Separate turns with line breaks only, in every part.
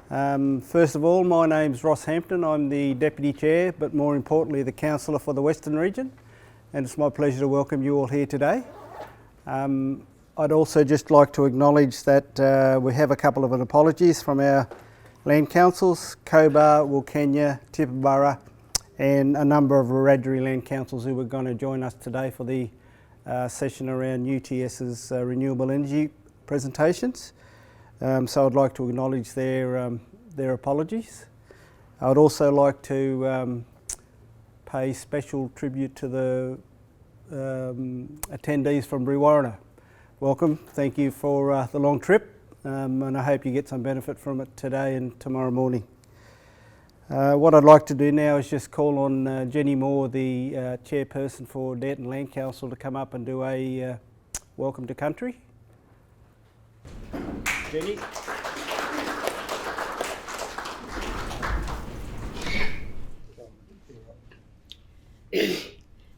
First of all, my name's Ross Hampton. I'm the Deputy Chair, but more importantly the Councillor for the Western Region, and it's my pleasure to welcome you all here today. I'd also just like to acknowledge that we have a couple of apologies from our land councils, Cobar, Wilkenya, Tibooburra, and a number of Wiradjuri land councils who are going to join us today for the session around UTS's renewable energy presentations. So I'd like to acknowledge their apologies. I'd also like to pay special tribute to the attendees from Brewarrina. Welcome, thank you for the long trip, and I hope you get some benefit from it today and tomorrow morning. What I'd like to do now is just call on Jenny Moore, the Chairperson for Dareton Land Council, to come up and do a welcome to country. Jenny.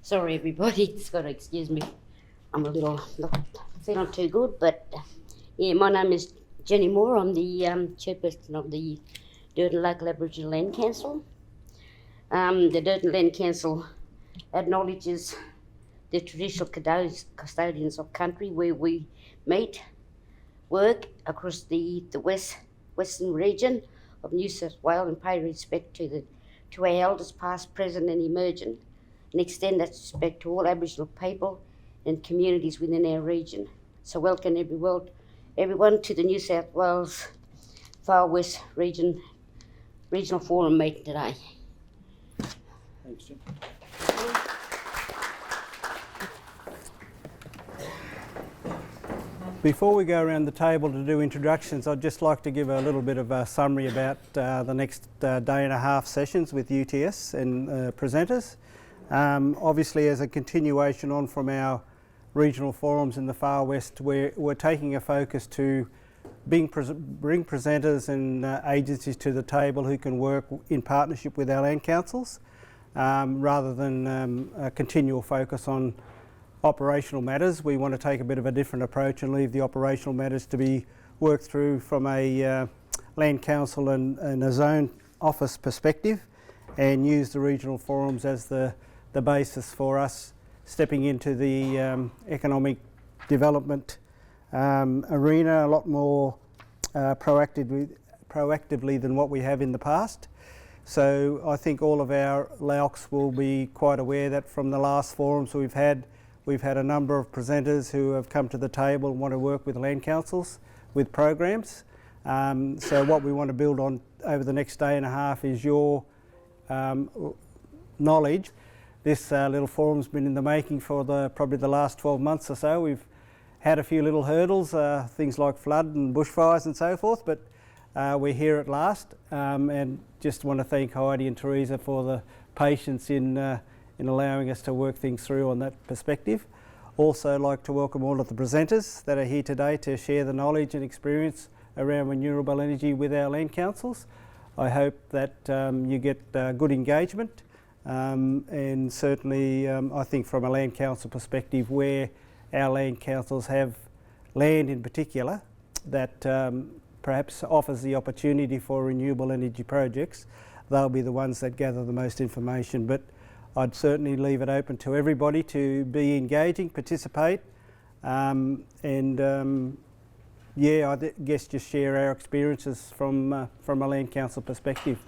Sorry everybody, just got to excuse me. I'm a little not feeling too good, but yeah, my name is Jenny Moore. I'm the Chairperson of the Dareton Local Aboriginal Land Council. The Dareton Land Council acknowledges the traditional custodians of country where we meet, work across the western region of New South Wales, and pay respect to our elders past, present and emerging, and extend that respect to all Aboriginal people and communities within our region. So welcome everyone to the New South Wales Far West Regional Forum meeting today.
Thanks, Jim. Before we go around the table to do introductions, I'd just like to give a little bit of a summary about the next day and a half sessions with UTS and presenters. Obviously, as a continuation on from our regional forums in the Far West, we're taking a focus to bring presenters and agencies to the table who can work in partnership with our land councils, rather than a continual focus on operational matters. We want to take a bit of a different approach and leave the operational matters to be worked through from a land council and a zone office perspective, and use the regional forums as the basis for us stepping into the economic development arena a lot more proactively than what we have in the past. So I think all of our LALCs will be quite aware that from the last forums we've had a number of presenters who have come to the table and want to work with land councils with programs. So what we want to build on over the next day and a half is your knowledge. This little forum's been in the making for probably the last 12 months or so. We've had a few little hurdles, things like flood and bushfires and so forth, but we're here at last, and just want to thank Heidi and Teresa for the patience in allowing us to work things through on that perspective. Also like to welcome all of the presenters that are here today to share the knowledge and experience around renewable energy with our land councils. I hope that you get good engagement, and certainly I think from a land council perspective, where our land councils have land in particular that perhaps offers the opportunity for renewable energy projects, they'll be the ones that gather the most information. But I'd certainly leave it open to everybody to be engaging, participate, and yeah, I guess just share our experiences from a land council perspective.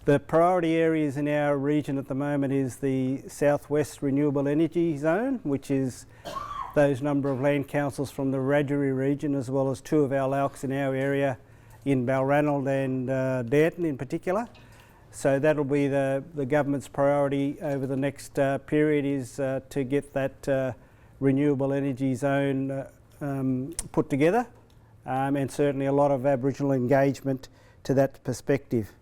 The priority areas in our region at the moment is the Southwest Renewable Energy Zone, which is those number of land councils from the Wiradjuri region, as well as two of our LALCs in our area in Balranald and Dareton in particular. So that'll be the government's priority over the next period, is to get that renewable energy zone put together, and certainly a lot of Aboriginal engagement to that perspective.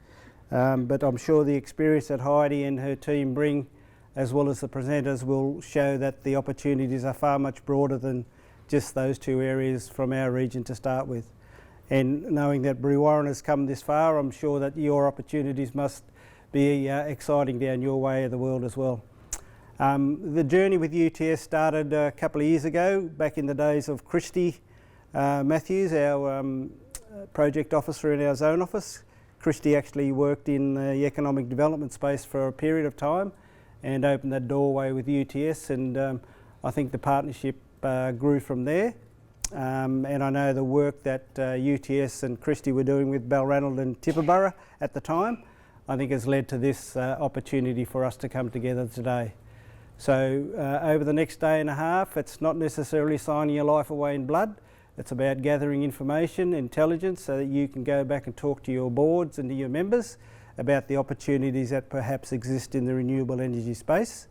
But I'm sure the experience that Heidi and her team bring, as well as the presenters, will show that the opportunities are far much broader than just those two areas from our region to start with. And knowing that Brewarrina has come this far, I'm sure that your opportunities must be exciting down your way of the world as well. The journey with UTS started a couple of years ago, back in the days of Christy Matthews, our project officer in our zone office. Christy actually worked in the economic development space for a period of time and opened that doorway with UTS, and I think the partnership grew from there. And I know the work that UTS and Christy were doing with Balranald and Tibooburra at the time, I think has led to this opportunity for us to come together today. So over the next day and a half, it's not necessarily signing your life away in blood. It's about gathering information, intelligence, so that you can go back and talk to your boards and to your members about the opportunities that perhaps exist in the renewable energy space.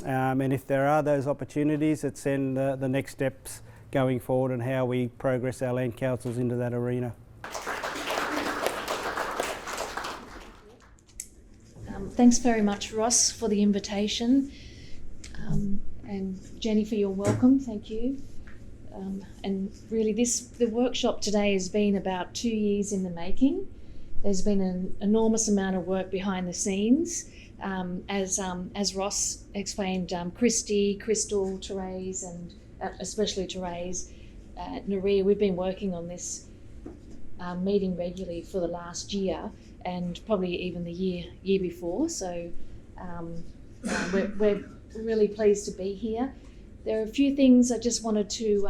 And if there are those opportunities, it's then the next steps going forward and how we progress our land councils into that arena.
Thanks very much, Ross, for the invitation, and Jenny for your welcome. Thank you. And really, the workshop today has been about 2 years in the making. There's been an enormous amount of work behind the scenes. As Ross explained, Christy, Crystal, Therese, and especially Therese, Naria, we've been working on this meeting regularly for the last year, and probably even the year before. So we're really pleased to be here. There are a few things I just wanted to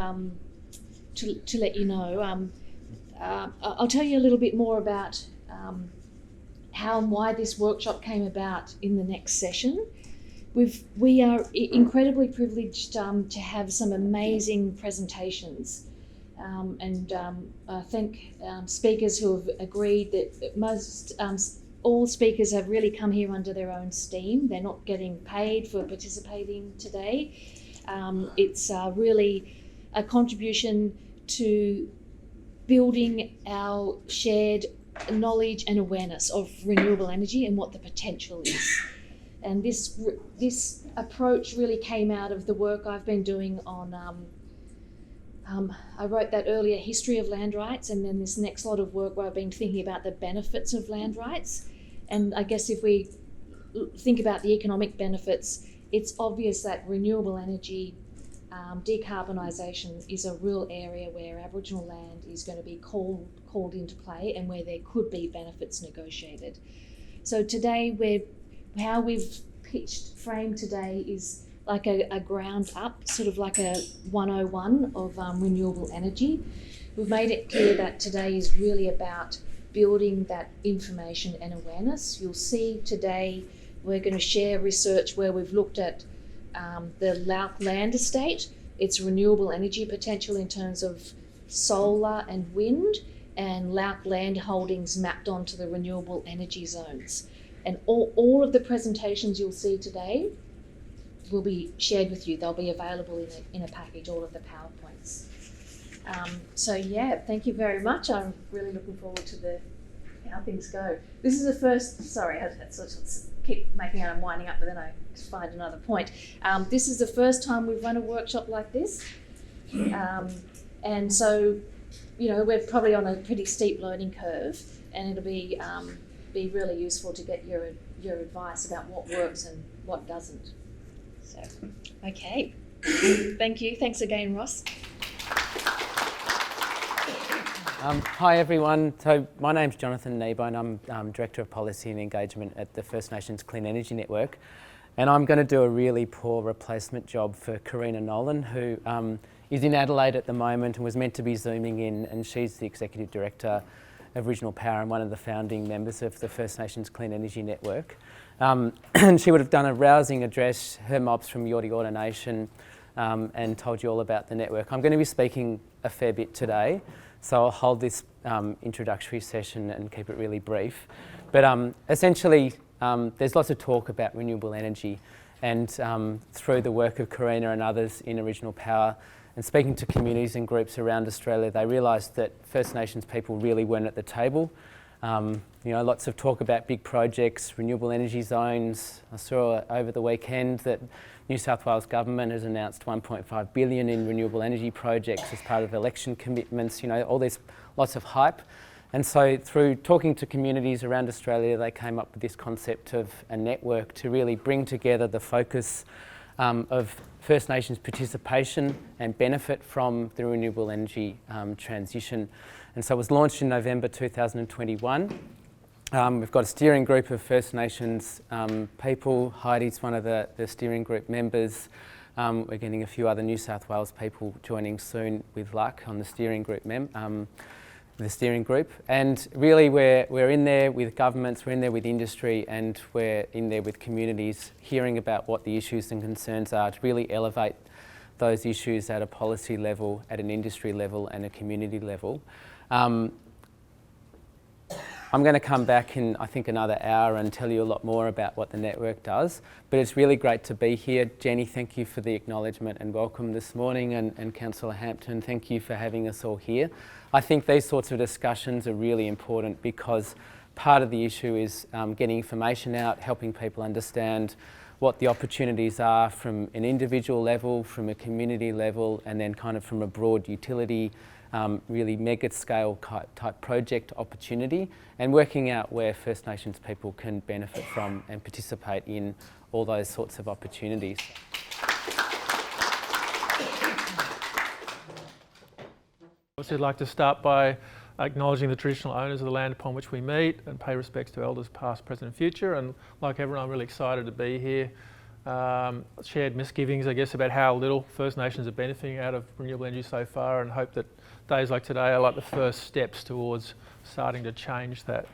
let you know. I'll tell you a little bit more about how and why this workshop came about in the next session. We are incredibly privileged to have some amazing presentations, and I thank speakers who have agreed that all speakers have really come here under their own steam. They're not getting paid for participating today. It's really a contribution to building our shared knowledge and awareness of renewable energy and what the potential is. And this approach really came out of the work I've been doing on, I wrote that earlier history of land rights, and then this next lot of work where I've been thinking about the benefits of land rights. And I guess if we think about the economic benefits, it's obvious that renewable energy, decarbonisation is a real area where Aboriginal land is going to be called into play, and where there could be benefits negotiated. So today how we've framed today is like a ground up, sort of like a 101 of renewable energy. We've made it clear that today is really about building that information and awareness. You'll see today we're going to share research where we've looked at the LALC land estate, its renewable energy potential in terms of solar and wind, and LALC land holdings mapped onto the renewable energy zones. And all of the presentations you'll see today will be shared with you. They'll be available in a package, all of the PowerPoints. So yeah, thank you very much. I'm really looking forward to how things go. This is the first, sorry, I keep making it, I'm winding up, but then I find another point. This is the first time we've run a workshop like this. And so, we're probably on a pretty steep learning curve, and it'll be really useful to get your advice about what works and what doesn't. So, okay. Thank you. Thanks again, Ross.
Hi everyone, so my name's Jonathan Kneebone. I'm Director of Policy and Engagement at the First Nations Clean Energy Network, and I'm going to do a really poor replacement job for Karina Nolan, who is in Adelaide at the moment and was meant to be zooming in, and she's the Executive Director of Original Power and one of the founding members of the First Nations Clean Energy Network. And she would have done a rousing address, her mobs from Yorta Yorta Nation, and told you all about the network. I'm going to be speaking a fair bit today, so I'll hold this introductory session and keep it really brief. But essentially, there's lots of talk about renewable energy, and through the work of Karina and others in Original Power, and speaking to communities and groups around Australia, they realised that First Nations people really weren't at the table. Lots of talk about big projects, renewable energy zones. I saw over the weekend that New South Wales government has announced $1.5 billion in renewable energy projects as part of election commitments, all this, lots of hype. And so through talking to communities around Australia, they came up with this concept of a network to really bring together the focus of First Nations participation and benefit from the renewable energy transition. And so it was launched in November 2021. We've got a steering group of First Nations people. Heidi's one of the steering group members. We're getting a few other New South Wales people joining soon with luck on the steering group and really we're in there with governments, we're in there with industry, and we're in there with communities, hearing about what the issues and concerns are to really elevate those issues at a policy level, at an industry level and a community level. I'm going to come back in, I think, another hour and tell you a lot more about what the network does, but it's really great to be here. Jenny, thank you for the acknowledgement and welcome this morning, and Councillor Hampton, thank you for having us all here. I think these sorts of discussions are really important because part of the issue is getting information out, helping people understand what the opportunities are from an individual level, from a community level, and then kind of from a broad utility really mega scale type project opportunity, and working out where First Nations people can benefit from and participate in all those sorts of opportunities.
I'd like to start by acknowledging the traditional owners of the land upon which we meet and pay respects to elders past, present and future. And like everyone, I'm really excited to be here. Shared misgivings, I guess, about how little First Nations are benefiting out of renewable energy so far, and hope that days like today are like the first steps towards starting to change that.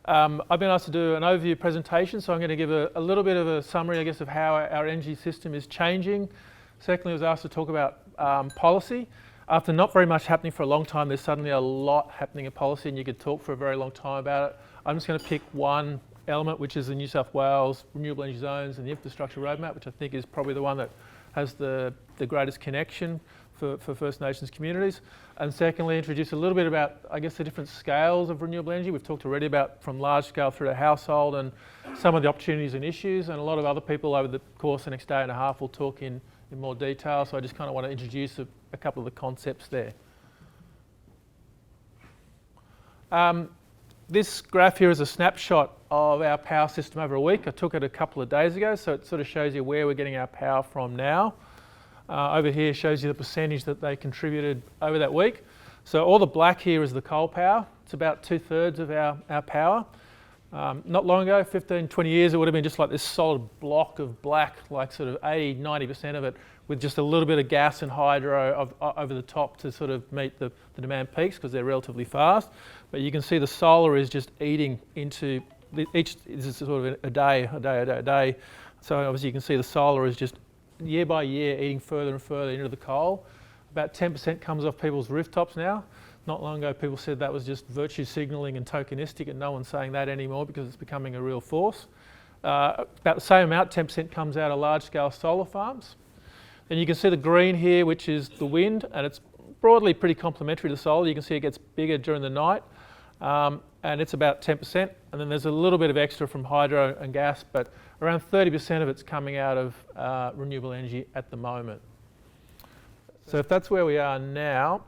I've been asked to do an overview presentation, so I'm going to give a little bit of a summary, I guess, of how our energy system is changing. Secondly, I was asked to talk about policy. After not very much happening for a long time, there's suddenly a lot happening in policy, and you could talk for a very long time about it. I'm just going to pick one element, which is the New South Wales renewable energy zones and the infrastructure roadmap, which I think is probably the one that has the greatest connection for First Nations communities. And secondly, introduce a little bit about, I guess, the different scales of renewable energy. We've talked already about from large scale through to household and some of the opportunities and issues, and a lot of other people over the course of the next day and a half will talk in more detail, so I just kind of want to introduce a couple of the concepts there. This graph here is a snapshot of our power system over a week. I took it a couple of days ago, so it sort of shows you where we're getting our power from now. Over here shows you the percentage that they contributed over that week. So all the black here is the coal power. It's about 2/3 of our power. Not long ago, 15, 20 years, it would have been just like this solid block of black, like sort of 80, 90% of it, with just a little bit of gas and hydro over the top to sort of meet the demand peaks because they're relatively fast. But you can see the solar is just eating into each, this is sort of a day. So obviously you can see the solar is just year by year eating further and further into the coal. About 10% comes off people's rooftops now. Not long ago people said that was just virtue signalling and tokenistic, and no one's saying that anymore because it's becoming a real force. About the same amount, 10% comes out of large-scale solar farms. And you can see the green here, which is the wind, and it's broadly pretty complementary to solar. You can see it gets bigger during the night, and it's about 10%. And then there's a little bit of extra from hydro and gas, but around 30% of it's coming out of renewable energy at the moment. So if that's where we are now,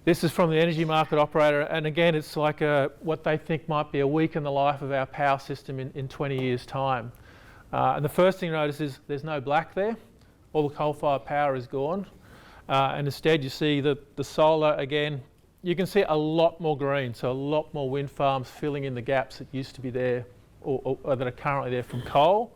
this is from the energy market operator, and again, it's like what they think might be a week in the life of our power system in 20 years' time. And the first thing you notice is there's no black there. All the coal-fired power is gone. And instead you see the solar again. You can see a lot more green, so a lot more wind farms filling in the gaps that used to be there or that are currently there from coal.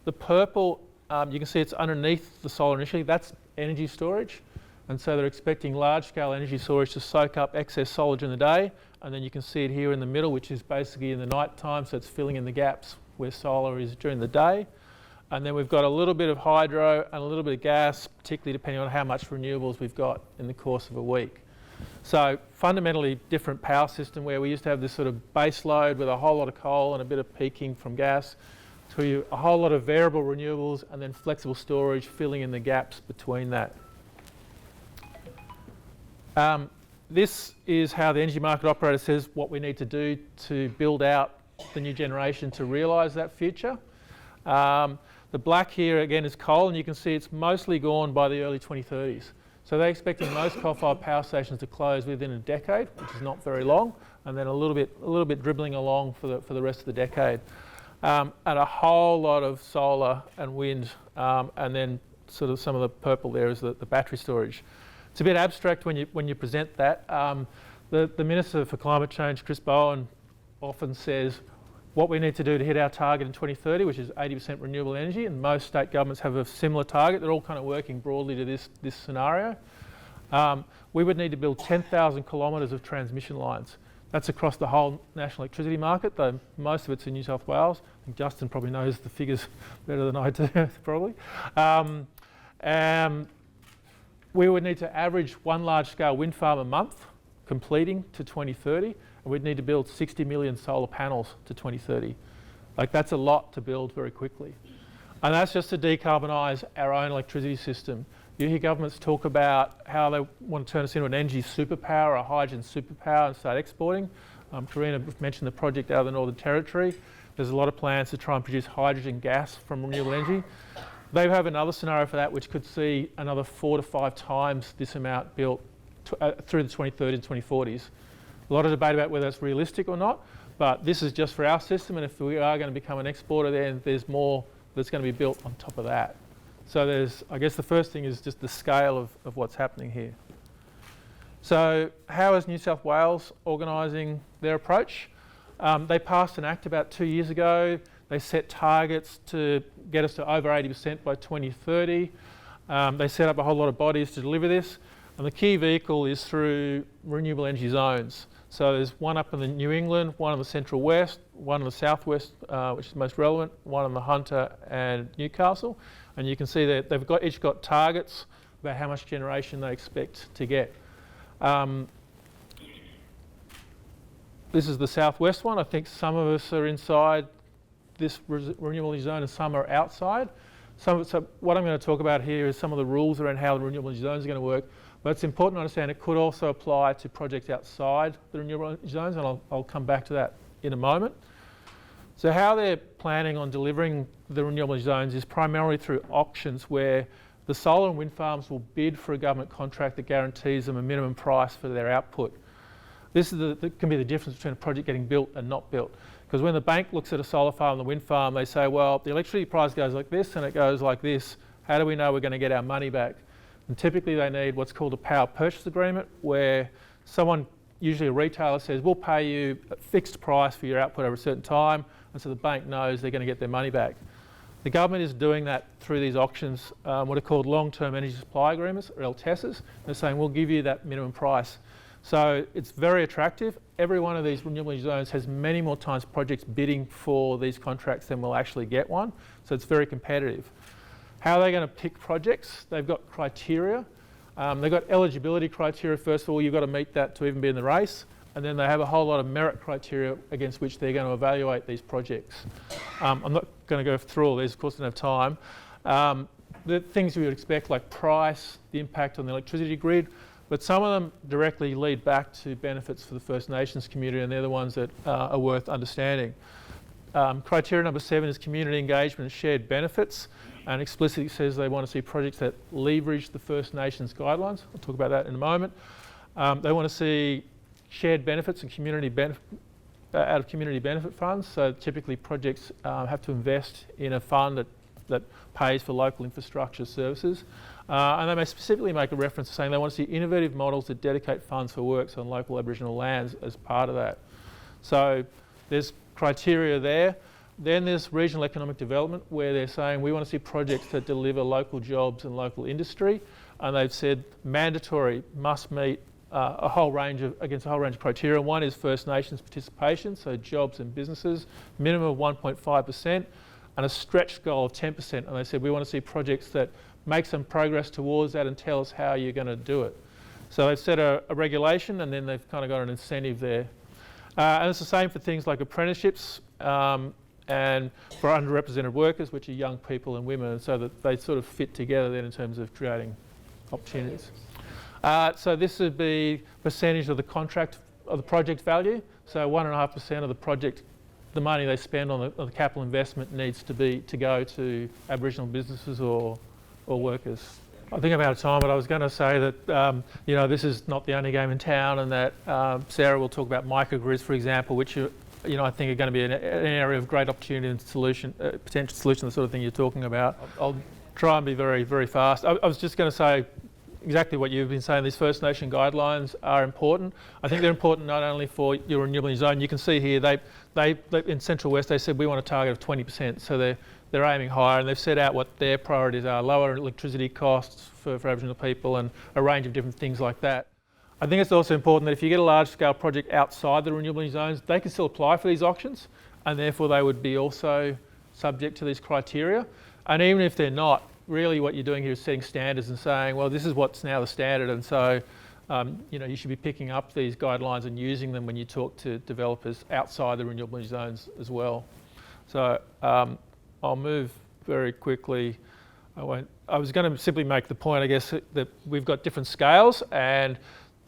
The purple, you can see it's underneath the solar initially. That's energy storage. And so they're expecting large-scale energy storage to soak up excess solar during the day, and then you can see it here in the middle, which is basically in the night time, so it's filling in the gaps where solar is during the day. And then we've got a little bit of hydro and a little bit of gas, particularly depending on how much renewables we've got in the course of a week. So fundamentally different power system where we used to have this sort of base load with a whole lot of coal and a bit of peaking from gas, to a whole lot of variable renewables and then flexible storage filling in the gaps between that. This is how the energy market operator says what we need to do to build out the new generation to realise that future. The black here again is coal, and you can see it's mostly gone by the early 2030s. So they're expecting most coal-fired power stations to close within a decade, which is not very long, and then a little bit dribbling along for the rest of the decade. and a whole lot of solar and wind, and then sort of some of the purple there is the battery storage. It's a bit abstract when you present that. The Minister for Climate Change, Chris Bowen, often says what we need to do to hit our target in 2030, which is 80% renewable energy, and most state governments have a similar target. They're all kind of working broadly to this scenario. We would need to build 10,000 kilometres of transmission lines. That's across the whole national electricity market, though most of it's in New South Wales. I think Justin probably knows the figures better than I do, probably. We would need to average one large-scale wind farm a month, completing to 2030, and we'd need to build 60 million solar panels to 2030. Like, that's a lot to build very quickly. And that's just to decarbonise our own electricity system. You hear governments talk about how they want to turn us into an energy superpower, a hydrogen superpower, and start exporting. Karina mentioned the project out of the Northern Territory. There's a lot of plans to try and produce hydrogen gas from renewable energy. They have another scenario for that, which could see another 4 to 5 times this amount built through the 2030s and 2040s. A lot of debate about whether that's realistic or not, but this is just for our system, and if we are going to become an exporter, then there's more that's going to be built on top of that. So I guess the first thing is just the scale of what's happening here. So how is New South Wales organising their approach? They passed an act about 2 years ago. They set targets to get us to over 80% by 2030. They set up a whole lot of bodies to deliver this. And the key vehicle is through renewable energy zones. So there's one up in the New England, one in the Central West, one in the Southwest, which is most relevant, one in the Hunter and Newcastle. And you can see that they've each got targets about how much generation they expect to get. This is the Southwest one. I think some of us are inside this renewable energy zone and some are outside. So what I'm going to talk about here is some of the rules around how the renewable energy zones are going to work. But it's important to understand it could also apply to projects outside the renewable energy zones, and I'll come back to that in a moment. So how they're planning on delivering the renewable energy zones is primarily through auctions where the solar and wind farms will bid for a government contract that guarantees them a minimum price for their output. This is can be the difference between a project getting built and not built. Because when the bank looks at a solar farm and the wind farm, they say, well, the electricity price goes like this and it goes like this. How do we know we're going to get our money back? And typically they need what's called a power purchase agreement, where someone, usually a retailer, says, we'll pay you a fixed price for your output over a certain time, and so the bank knows they're going to get their money back. The government is doing that through these auctions, what are called long-term energy supply agreements, or LTESs. They're saying, we'll give you that minimum price. So it's very attractive. Every one of these renewable energy zones has many more times projects bidding for these contracts than will actually get one. So it's very competitive. How are they going to pick projects? They've got criteria. They've got eligibility criteria. First of all, you've got to meet that to even be in the race. And then they have a whole lot of merit criteria against which they're going to evaluate these projects. I'm not going to go through all these, of course, I don't have time. The things you would expect, like price, the impact on the electricity grid, but some of them directly lead back to benefits for the First Nations community, and they're the ones that are worth understanding. Criteria number 7 is community engagement and shared benefits, and explicitly says they want to see projects that leverage the First Nations guidelines. I'll talk about that in a moment. They want to see shared benefits and community benefit out of community benefit funds. So typically projects have to invest in a fund that pays for local infrastructure services. And they may specifically make a reference to saying they want to see innovative models that dedicate funds for works on local Aboriginal lands as part of that. So there's criteria there. Then there's regional economic development, where they're saying we want to see projects that deliver local jobs and local industry. And they've said mandatory must meet against a whole range of criteria. One is First Nations participation, so jobs and businesses, minimum of 1.5%, and a stretch goal of 10%. And they said we want to see projects that make some progress towards that and tell us how you're going to do it. So they've set a regulation, and then they've kind of got an incentive there. And it's the same for things like apprenticeships and for underrepresented workers, which are young people and women, so that they sort of fit together then in terms of creating opportunities. So this would be percentage of the contract of the project value. So 1.5% of the project, the money they spend on the capital investment needs to go to Aboriginal businesses or workers. I think I'm out of time, but I was going to say that this is not the only game in town, and that Sarah will talk about microgrids, for example, which are I think are going to be an area of great opportunity and solution, potential solution, the sort of thing you're talking about. I'll try and be very, very fast. I was just going to say exactly what you've been saying. These First Nation guidelines are important. I think they're important not only for your renewable energy zone. You can see here they in Central West they said we want a target of 20%. So they're aiming higher, and they've set out what their priorities are: lower electricity costs for Aboriginal people, and a range of different things like that. I think it's also important that if you get a large-scale project outside the renewable energy zones, they can still apply for these auctions, and therefore they would be also subject to these criteria. And even if they're not, really what you're doing here is setting standards and saying, well, this is what's now the standard, and so you should be picking up these guidelines and using them when you talk to developers outside the renewable energy zones as well. So I'll move very quickly. I was going to simply make the point, I guess, that we've got different scales, and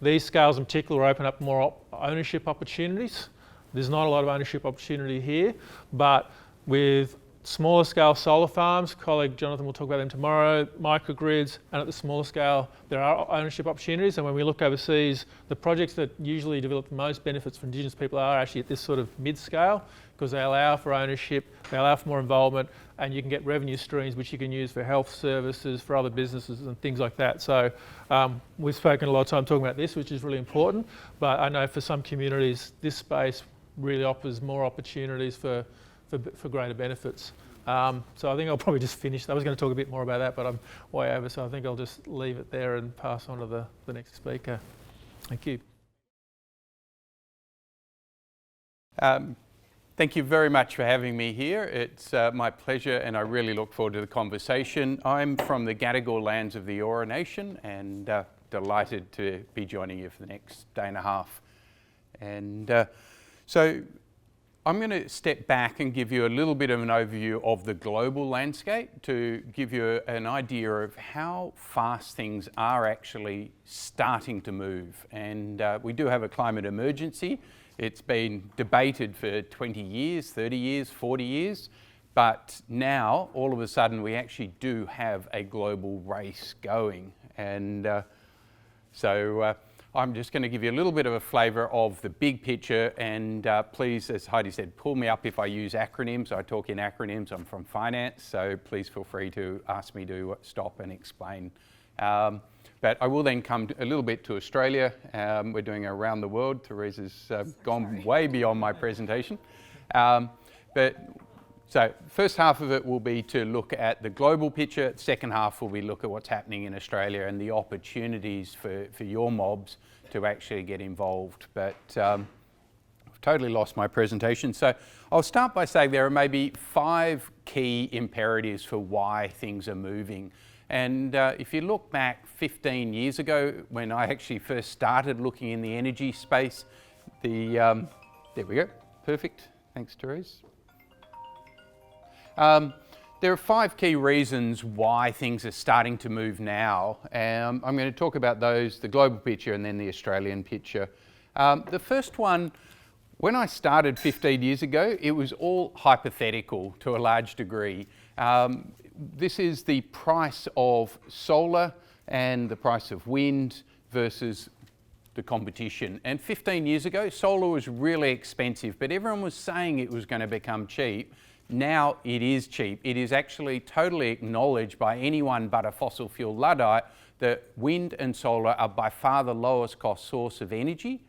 these scales in particular open up more ownership opportunities. There's not a lot of ownership opportunity here, but with smaller scale solar farms, colleague Jonathan will talk about them tomorrow, microgrids, and at the smaller scale there are ownership opportunities. And when we look overseas, the projects that usually develop the most benefits for Indigenous people are actually at this sort of mid-scale, because they allow for ownership, they allow for more involvement, and you can get revenue streams which you can use for health services, for other businesses and things like that. So we've spoken a lot of time talking about this, which is really important, but I know for some communities this space really offers more opportunities for greater benefits. So I think I'll probably just finish. I was going to talk a bit more about that, but I'm way over, so I think I'll just leave it there and pass on to the next speaker. Thank you.
Thank you very much for having me here. It's my pleasure, and I really look forward to the conversation. I'm from the Gadigal lands of the Eora Nation, and delighted to be joining you for the next day and a half. And so I'm going to step back and give you a little bit of an overview of the global landscape to give you an idea of how fast things are actually starting to move. And we do have a climate emergency. It's been debated for 20 years, 30 years, 40 years, but now all of a sudden we actually do have a global race going. And so I'm just going to give you a little bit of a flavour of the big picture, and please, as Heidi said, pull me up if I use acronyms. I talk in acronyms. I'm from finance, so please feel free to ask me to stop and explain. But I will then come a little bit to Australia. We're doing around the world. Theresa's gone way beyond my presentation. So first half of it will be to look at the global picture. Second half will be look at what's happening in Australia and the opportunities for your mobs to actually get involved. But I've totally lost my presentation. So I'll start by saying there are maybe 5 key imperatives for why things are moving. And if you look back 15 years ago, when I actually first started looking in the energy space, there we go, perfect, thanks Therese. There are 5 key reasons why things are starting to move now. I'm going to talk about those, the global picture and then the Australian picture. The first one, when I started 15 years ago, it was all hypothetical to a large degree. This is the price of solar and the price of wind versus the competition. And 15 years ago, solar was really expensive, but everyone was saying it was going to become cheap. Now it is cheap. It is actually totally acknowledged by anyone but a fossil fuel Luddite that wind and solar are by far the lowest cost source of energy.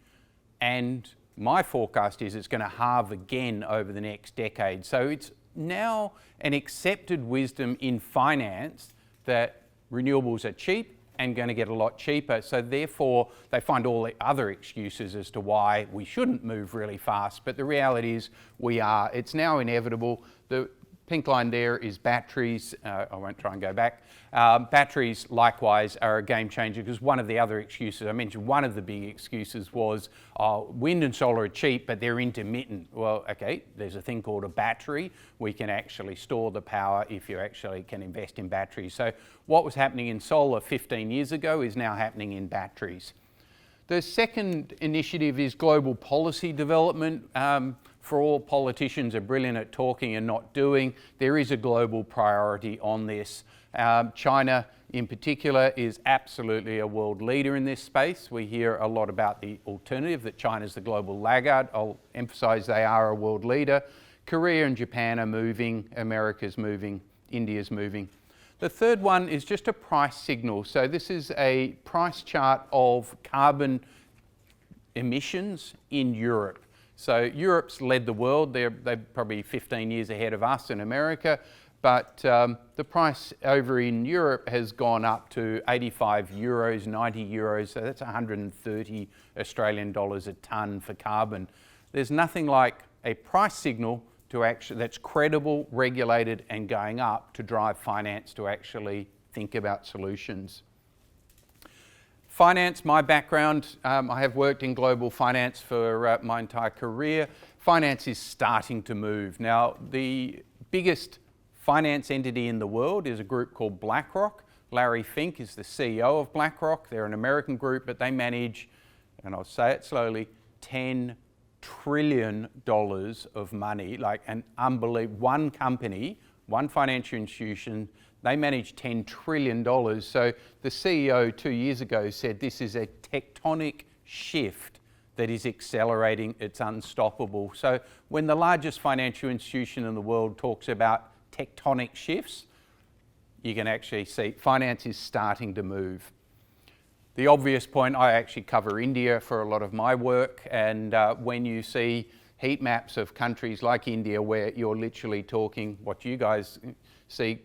And my forecast is it's going to halve again over the next decade. So it's now an accepted wisdom in finance that renewables are cheap and going to get a lot cheaper. So therefore, they find all the other excuses as to why we shouldn't move really fast. But the reality is we are. It's now inevitable. The pink line there is batteries. I won't try and go back. Batteries, likewise, are a game changer because one of the other excuses, I mentioned one of the big excuses was wind and solar are cheap, but they're intermittent. Well, okay, there's a thing called a battery. We can actually store the power if you actually can invest in batteries. So what was happening in solar 15 years ago is now happening in batteries. The second initiative is global policy development. For all politicians are brilliant at talking and not doing, there is a global priority on this. China in particular is absolutely a world leader in this space. We hear a lot about the alternative, that China's the global laggard. I'll emphasise they are a world leader. Korea and Japan are moving, America's moving, India's moving. The third one is just a price signal. So this is a price chart of carbon emissions in Europe. So Europe's led the world. They're probably 15 years ahead of us in America. But the price over in Europe has gone up to 85 euros, 90 euros, so that's 130 Australian dollars a tonne for carbon. There's nothing like a price signal that's credible, regulated and going up to drive finance to actually think about solutions. Finance, my background, I have worked in global finance for my entire career. Finance is starting to move. Now, the biggest finance entity in the world is a group called BlackRock. Larry Fink is the CEO of BlackRock. They're an American group, but they manage, and I'll say it slowly, $10 trillion of money, like an unbelievable, one company, one financial institution, they manage $10 trillion. So the CEO 2 years ago said this is a tectonic shift that is accelerating, it's unstoppable. So when the largest financial institution in the world talks about tectonic shifts, you can actually see finance is starting to move. The obvious point, I actually cover India for a lot of my work, and when you see heat maps of countries like India where you're literally talking, what you guys see,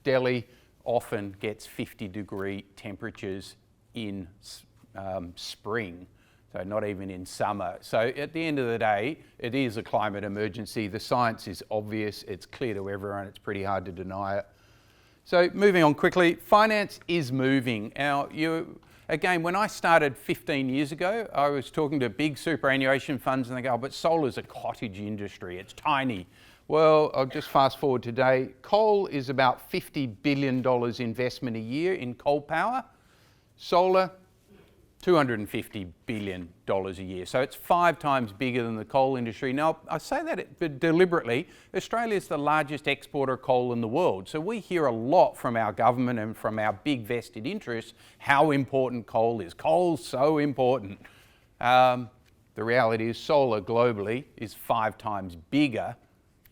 Delhi often gets 50-degree temperatures in spring, so not even in summer. So at the end of the day, it is a climate emergency. The science is obvious, it's clear to everyone, it's pretty hard to deny it. So moving on quickly, finance is moving. Now, again, when I started 15 years ago, I was talking to big superannuation funds and they go, oh, but solar's a cottage industry, it's tiny. Well, I'll just fast forward today. Coal is about $50 billion investment a year in coal power. Solar, $250 billion a year. So it's 5 times bigger than the coal industry. Now, I say that deliberately. Australia's the largest exporter of coal in the world. So we hear a lot from our government and from our big vested interests how important coal is. Coal's so important. The reality is solar globally is 5 times bigger,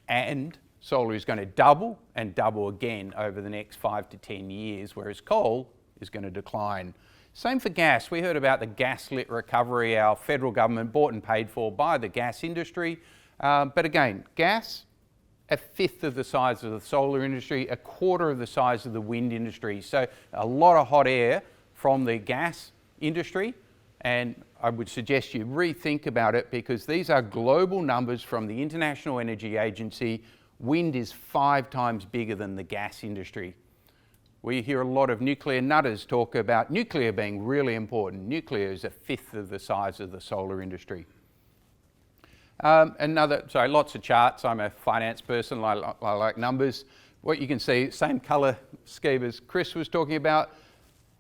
and solar is going to double and double again over the next 5 to 10 years, whereas coal is going to decline. Same for gas. We heard about the gaslit recovery our federal government bought and paid for by the gas industry. But again, gas, 1/5 of the size of the solar industry, 1/4 of the size of the wind industry. So a lot of hot air from the gas industry. And I would suggest you rethink about it, because these are global numbers from the International Energy Agency. Wind is 5 times bigger than the gas industry. We hear a lot of nuclear nutters talk about nuclear being really important. Nuclear is 1/5 of the size of the solar industry. Lots of charts. I'm a finance person, I like numbers. What you can see, same colour scheme as Chris was talking about.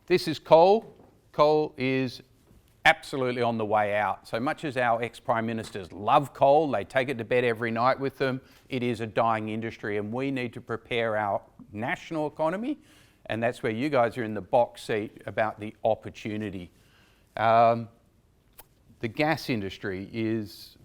This is coal. Coal is absolutely on the way out. So much as our ex-prime ministers love coal, they take it to bed every night with them, it is a dying industry, and we need to prepare our national economy, and that's where you guys are in the box seat about the opportunity. The gas industry is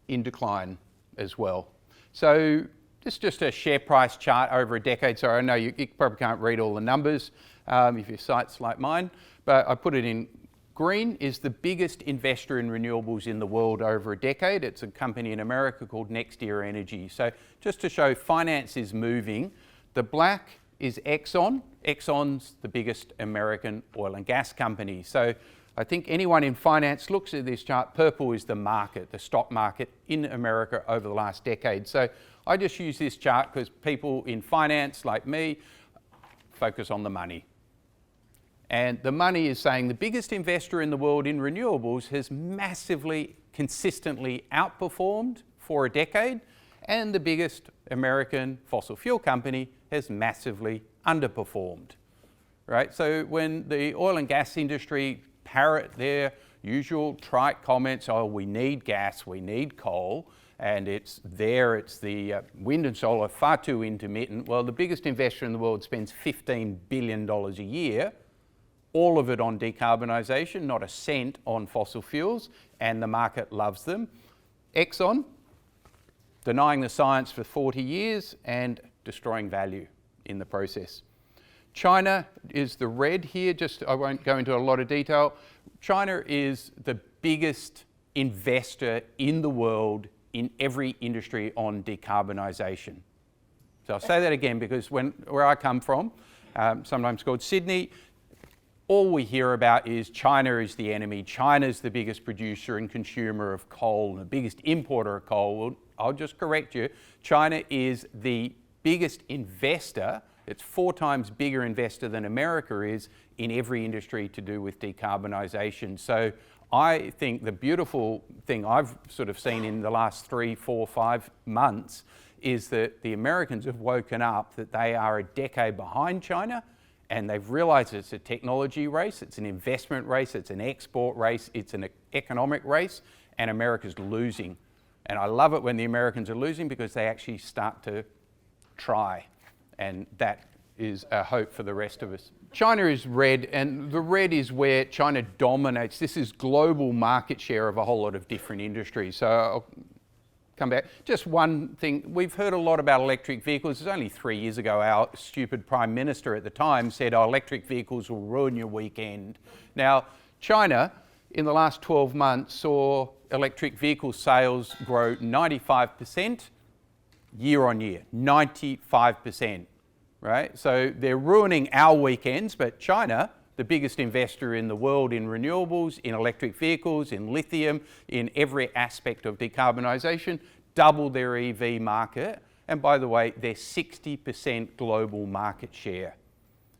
in decline as well. So this is just a share price chart over a decade. So I know you probably can't read all the numbers if your site's like mine, but I put it in green. Is the biggest investor in renewables in the world over a decade. It's a company in America called Next Era Energy. So just to show finance is moving. The black is Exxon. Exxon's the biggest American oil and gas company. So I think anyone in finance looks at this chart. Purple is the market, the stock market in America over the last decade. So I just use this chart because people in finance like me focus on the money. And the money is saying the biggest investor in the world in renewables has massively, consistently outperformed for a decade, and the biggest American fossil fuel company has massively underperformed, right? So when the oil and gas industry parrot their usual trite comments, oh, we need gas, we need coal, and it's the wind and solar far too intermittent. Well, the biggest investor in the world spends $15 billion a year, all of it on decarbonisation, not a cent on fossil fuels, and the market loves them. Exxon, denying the science for 40 years and destroying value in the process. China is the red here, I won't go into a lot of detail. China is the biggest investor in the world in every industry on decarbonisation. So I'll say that again because where I come from, sometimes called Sydney, all we hear about is China is the enemy. China's the biggest producer and consumer of coal and the biggest importer of coal. Well, I'll just correct you. China is the biggest investor. It's 4 times bigger investor than America is in every industry to do with decarbonisation. So I think the beautiful thing I've sort of seen in the last 3, 4, 5 months is that the Americans have woken up that they are a decade behind China, and they've realised it's a technology race, it's an investment race, it's an export race, it's an economic race, and America's losing. And I love it when the Americans are losing because they actually start to try, and that is a hope for the rest of us. China is red, and the red is where China dominates. This is global market share of a whole lot of different industries. So I'll come back. Just one thing, we've heard a lot about electric vehicles. It was only 3 years ago our stupid Prime Minister at the time said, oh, electric vehicles will ruin your weekend. Now, China, in the last 12 months, saw electric vehicle sales grow 95% year on year, 95%, right? So they're ruining our weekends, but China, the biggest investor in the world in renewables, in electric vehicles, in lithium, in every aspect of decarbonisation, doubled their EV market. And by the way, they're 60% global market share.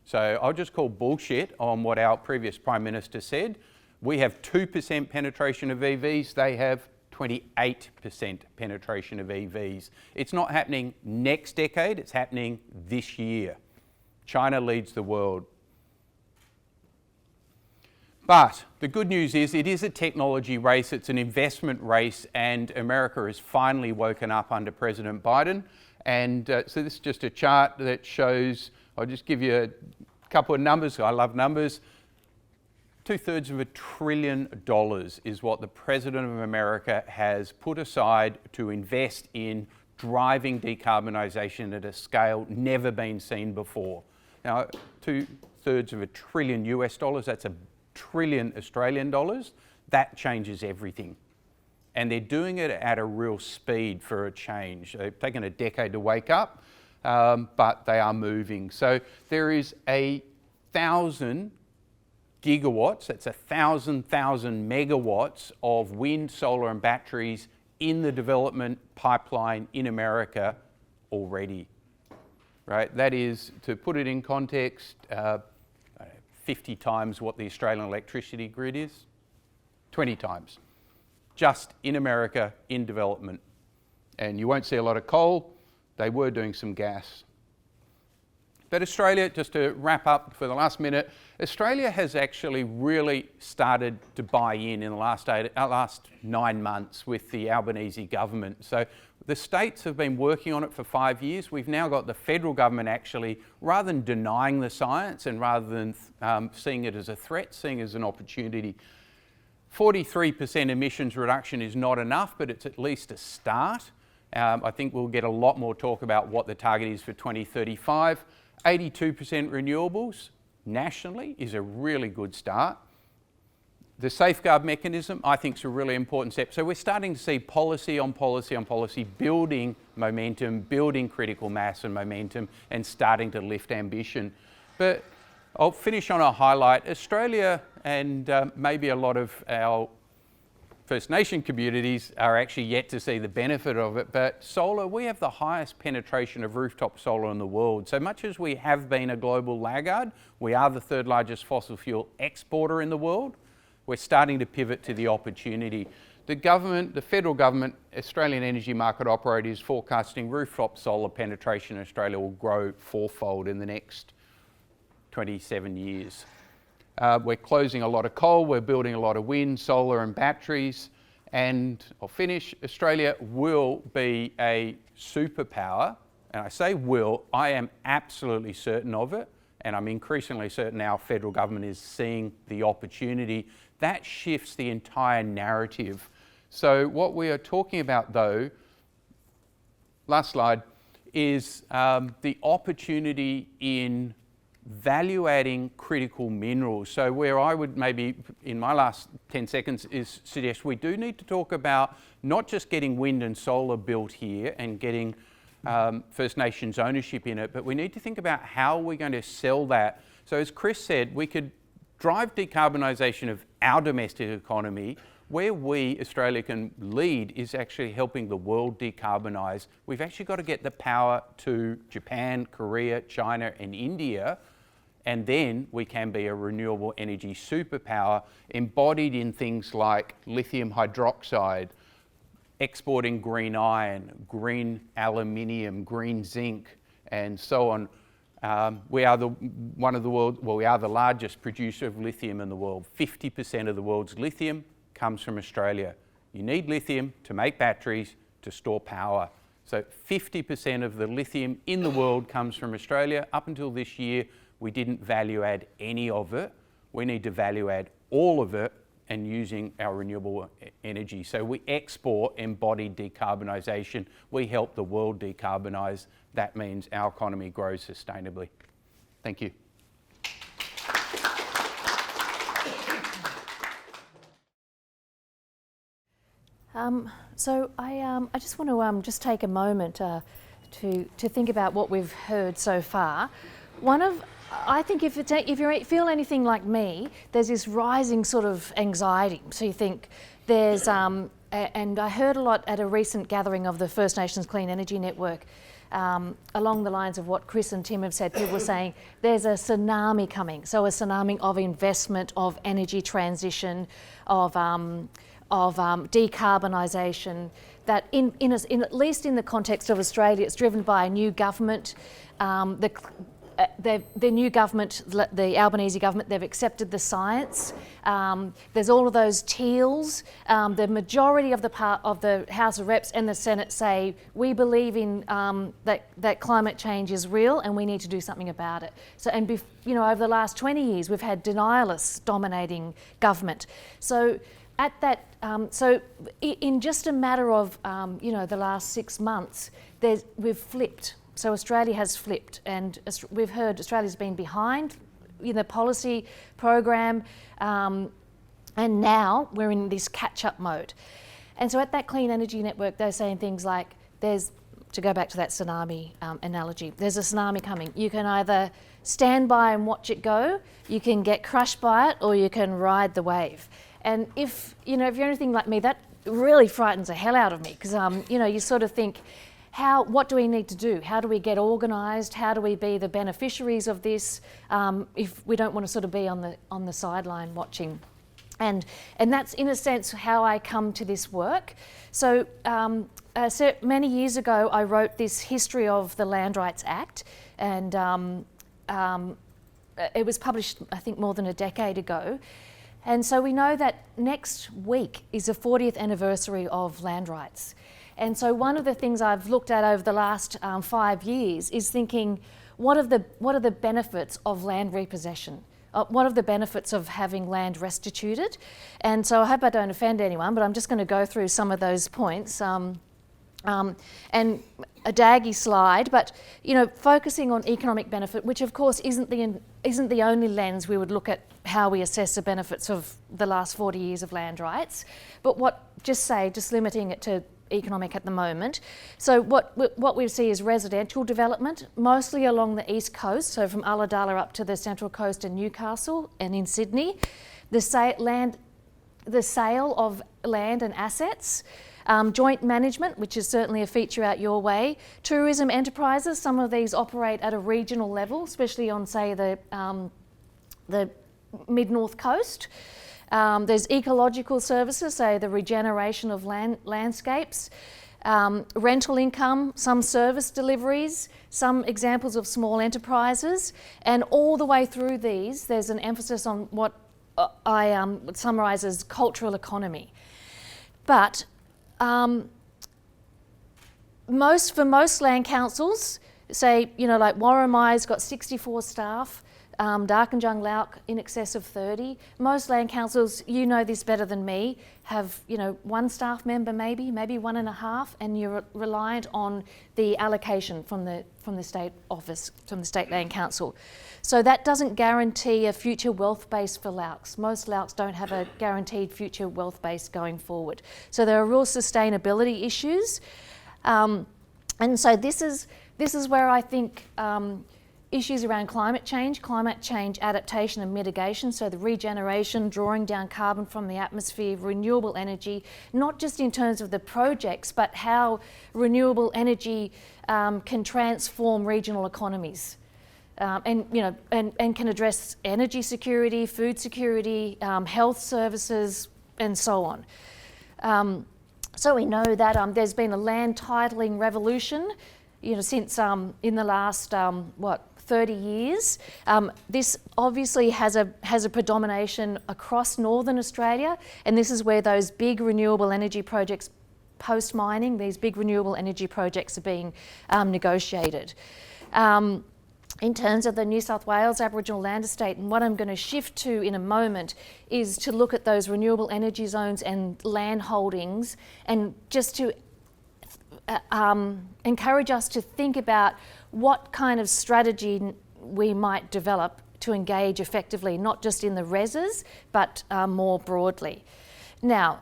So I'll just call bullshit on what our previous Prime Minister said. We have 2% penetration of EVs, they have 28% penetration of EVs. It's not happening next decade, it's happening this year. China leads the world. But the good news is it is a technology race, it's an investment race, and America has finally woken up under President Biden. And so this is just a chart that shows, I'll just give you a couple of numbers, I love numbers. $2/3 of $1 trillion is what the President of America has put aside to invest in driving decarbonisation at a scale never been seen before. Now, $2/3 of $1 trillion US, that's $1 trillion Australian dollars. That changes everything. And they're doing it at a real speed for a change. They've taken a decade to wake up, but they are moving. So there is 1,000 gigawatts, that's 1,000 megawatts of wind, solar and batteries in the development pipeline in America already, right? That is, to put it in context, 50 times what the Australian electricity grid is, 20 times, just in America in development. And you won't see a lot of coal, they were doing some gas. But Australia, just to wrap up for the last minute, Australia has actually really started to buy in the last 9 months with the Albanese government. So the states have been working on it for 5 years. We've now got the federal government actually, rather than denying the science and rather than seeing it as a threat, seeing it as an opportunity. 43% emissions reduction is not enough, but it's at least a start. I think we'll get a lot more talk about what the target is for 2035. 82% renewables nationally is a really good start. The safeguard mechanism, I think, is a really important step. So we're starting to see policy on policy on policy building momentum, building critical mass and momentum, and starting to lift ambition. But I'll finish on a highlight. Australia and maybe a lot of our First Nation communities are actually yet to see the benefit of it, but solar, we have the highest penetration of rooftop solar in the world. So much as we have been a global laggard, we are the 3rd largest fossil fuel exporter in the world. We're starting to pivot to the opportunity. The government, the federal government, Australian Energy Market Operator is forecasting rooftop solar penetration in Australia will grow 4-fold in the next 27 years. We're closing a lot of coal, we're building a lot of wind, solar and batteries, And I'll finish, Australia will be a superpower. And I say will, I am absolutely certain of it. And I'm increasingly certain our federal government is seeing the opportunity. That shifts the entire narrative. So what we are talking about though, last slide, is the opportunity in value adding critical minerals. So where I would maybe, in my last 10 seconds, is suggest we do need to talk about not just getting wind and solar built here and getting First Nations ownership in it, but we need to think about how we're going to sell that. So as Chris said, we could drive decarbonisation of our domestic economy. Where we, Australia, can lead is actually helping the world decarbonise. We've actually got to get the power to Japan, Korea, China and India, and then we can be a renewable energy superpower embodied in things like lithium hydroxide, exporting green iron, green aluminium, green zinc, and so on. We are we are the largest producer of lithium in the world. 50% of the world's lithium comes from Australia. You need lithium to make batteries, to store power. So 50% of the lithium in the world comes from Australia. Up until this year, we didn't value add any of it. We need to value add all of it and using our renewable energy. So we export embodied decarbonisation. We help the world decarbonise. That means our economy grows sustainably. Thank you.
So I just want to just take a moment to think about what we've heard so far. I think if you feel anything like me, there's this rising sort of anxiety. So you think there's, and I heard a lot at a recent gathering of the First Nations Clean Energy Network, along the lines of what Chris and Tim have said. People were saying there's a tsunami coming. So a tsunami of investment, of energy transition, of decarbonisation, that in at least in the context of Australia, it's driven by a new government. The new government, the Albanese government, they've accepted the science. There's all of those teals. The majority of the House of Reps and the Senate say we believe in that climate change is real and we need to do something about it. So, over the last 20 years, we've had denialists dominating government. So at that, in just a matter of the last 6 months, we've flipped. So Australia has flipped, and we've heard Australia's been behind in the policy program, and now we're in this catch-up mode. And so at that Clean Energy Network, they're saying things like, to go back to that tsunami analogy, there's a tsunami coming. You can either stand by and watch it go, you can get crushed by it, or you can ride the wave. And if you're anything like me, that really frightens the hell out of me, because you sort of think, what do we need to do? How do we get organised? How do we be the beneficiaries of this if we don't want to sort of be on the sideline watching? And that's in a sense how I come to this work. So many years ago I wrote this history of the Land Rights Act, and it was published I think more than a decade ago. And so we know that next week is the 40th anniversary of land rights. And so one of the things I've looked at over the last 5 years is thinking, what are the benefits of land repossession? What are the benefits of having land restituted? And so I hope I don't offend anyone, but I'm just going to go through some of those points. And a daggy slide, but focusing on economic benefit, which of course isn't the only lens we would look at how we assess the benefits of the last 40 years of land rights. But just limiting it to economic at the moment. So what we see is residential development, mostly along the east coast, so from Ulladulla up to the Central Coast and Newcastle and in Sydney. The sale of land and assets, joint management, which is certainly a feature out your way. Tourism enterprises, some of these operate at a regional level, especially on, say, the mid-north coast. There's ecological services, say the regeneration of landscapes, rental income, some service deliveries, some examples of small enterprises, and all the way through these, there's an emphasis on what I would summarise as cultural economy. But for most land councils, say, like Warramai's got 64 staff, Darkinjung LALC in excess of 30. Most land councils, you know this better than me, have one staff member maybe 1.5, and you're reliant on the allocation from the state office, from the state land council. So that doesn't guarantee a future wealth base for LALCs. Most LALCs don't have a guaranteed future wealth base going forward. So there are real sustainability issues, and so this is where I think issues around climate change adaptation and mitigation, so the regeneration, drawing down carbon from the atmosphere, renewable energy, not just in terms of the projects, but how renewable energy can transform regional economies. And can address energy security, food security, health services, and so on. So we know that there's been a land titling revolution, since in the last 30 years. This obviously has a predomination across northern Australia, and this is where those big renewable energy projects, post-mining, these big renewable energy projects are being negotiated. In terms of the New South Wales Aboriginal Land Estate, and what I'm going to shift to in a moment is to look at those renewable energy zones and land holdings, and just to encourage us to think about what kind of strategy we might develop to engage effectively, not just in the reses, but more broadly. Now,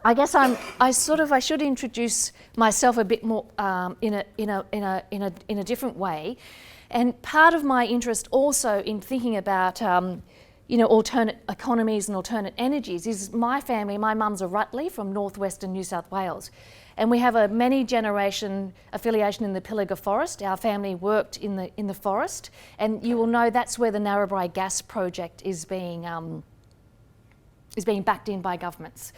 I guess I should introduce myself a bit more in a different way, and part of my interest also in thinking about alternate economies and alternate energies is my family. My mum's a Rutley from northwestern New South Wales, and we have a many generation affiliation in the Pilliga Forest. Our family worked in the forest, and you will know that's where the Narrabri gas project is being backed in by governments.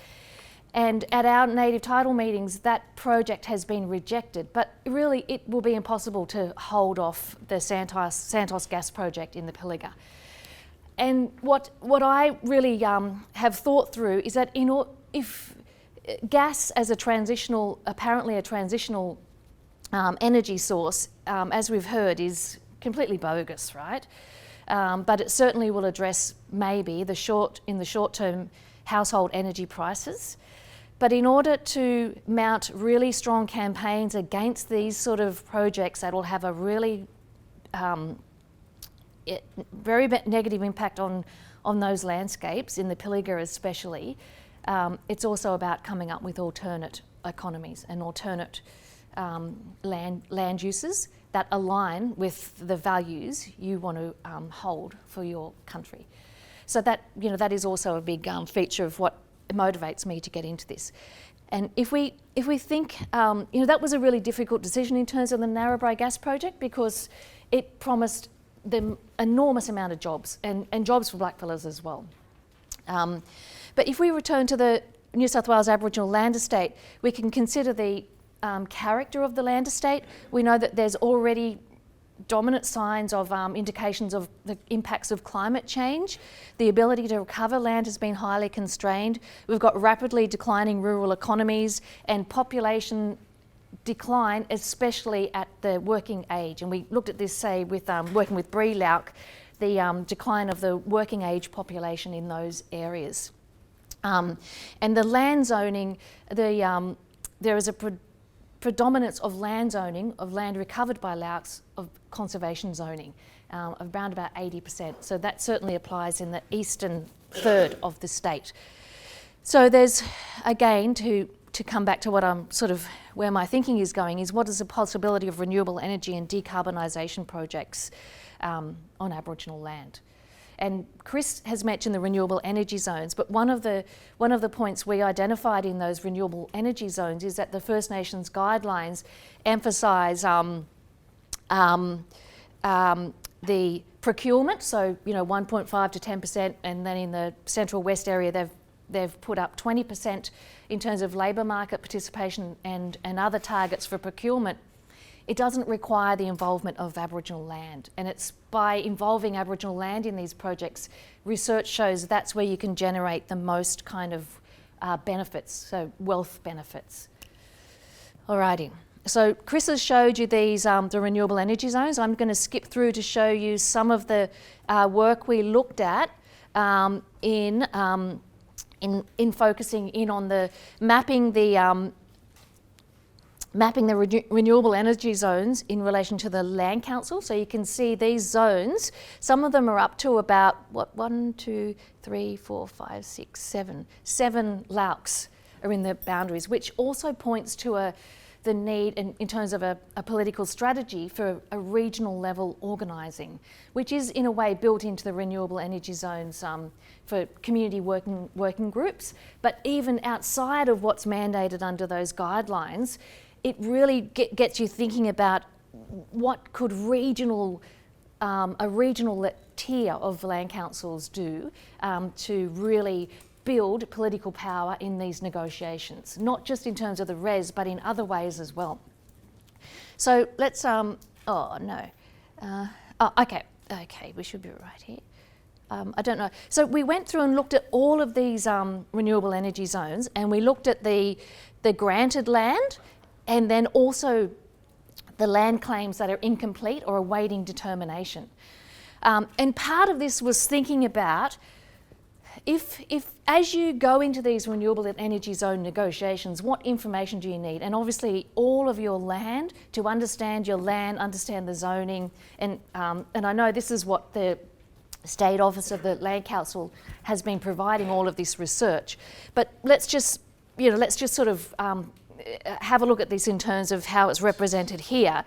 And at our native title meetings, that project has been rejected, but really it will be impossible to hold off the Santos gas project in the Pilliga. And what I really have thought through is that if gas as apparently a transitional energy source, as we've heard, is completely bogus, right? But it certainly will address maybe in the short term household energy prices. But in order to mount really strong campaigns against these sort of projects that will have a really very negative impact on those landscapes, in the Pilliga especially, it's also about coming up with alternate economies and alternate land uses that align with the values you want to hold for your country. So that is also a big feature of what motivates me to get into this. And if we think, that was a really difficult decision in terms of the Narrabri gas project, because it promised them enormous amount of jobs and jobs for blackfellas as well. But if we return to the New South Wales Aboriginal Land Estate, we can consider the character of the land estate. We know that there's already dominant signs of indications of the impacts of climate change. The ability to recover land has been highly constrained. We've got rapidly declining rural economies and population decline, especially at the working age. And we looked at this, say, with working with Bree LALC, the decline of the working age population in those areas. And the land zoning, there is a predominance of land zoning, of land recovered by LALCs, of conservation zoning, of around about 80%. So that certainly applies in the eastern third of the state. So there's, again, to come back to what I'm where my thinking is going, is what is the possibility of renewable energy and decarbonisation projects on Aboriginal land. And Chris has mentioned the renewable energy zones, but one of the points we identified in those renewable energy zones is that the First Nations guidelines emphasise the procurement, so 1.5 to 10%, and then in the Central West area they've put up 20% in terms of labour market participation and other targets for procurement. It doesn't require the involvement of Aboriginal land, and it's by involving Aboriginal land in these projects, research shows that's where you can generate the most kind of benefits, so wealth benefits. Alrighty. So Chris has showed you these the renewable energy zones. I'm going to skip through to show you some of the work we looked at in focusing in on the mapping the renewable energy zones in relation to the Land Council. So you can see these zones, some of them are up to about, what, 1, 2, 3, 4, 5, 6, 7. 7 LALCs are in the boundaries, which also points to the need in terms of a political strategy for a regional level organising, which is in a way built into the renewable energy zones for community working groups. But even outside of what's mandated under those guidelines, it really gets you thinking about what could a regional tier of land councils do to really build political power in these negotiations, not just in terms of the res, but in other ways as well. So let's, okay, we should be right here. I don't know. So we went through and looked at all of these renewable energy zones, and we looked at the granted land, and then also the land claims that are incomplete or awaiting determination. And part of this was thinking about if as you go into these renewable energy zone negotiations, what information do you need? And obviously all of your land, to understand your land, understand the zoning, and I know this is what the State Office of the Land Council has been providing all of this research. But let's just sort of have a look at this in terms of how it's represented here.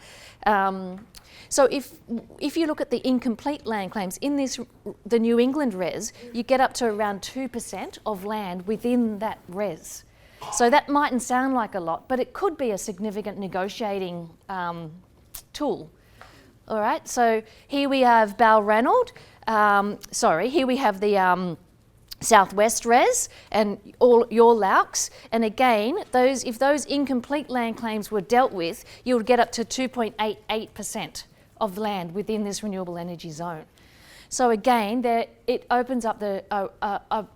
So if you look at the incomplete land claims in the New England res, you get up to around 2% of land within that res. So that mightn't sound like a lot, but it could be a significant negotiating tool. All right, so here we have Balranald. Here we have the Southwest res and all your LALCs, and again, if those incomplete land claims were dealt with, you would get up to 2.88% of land within this renewable energy zone. So again, it opens up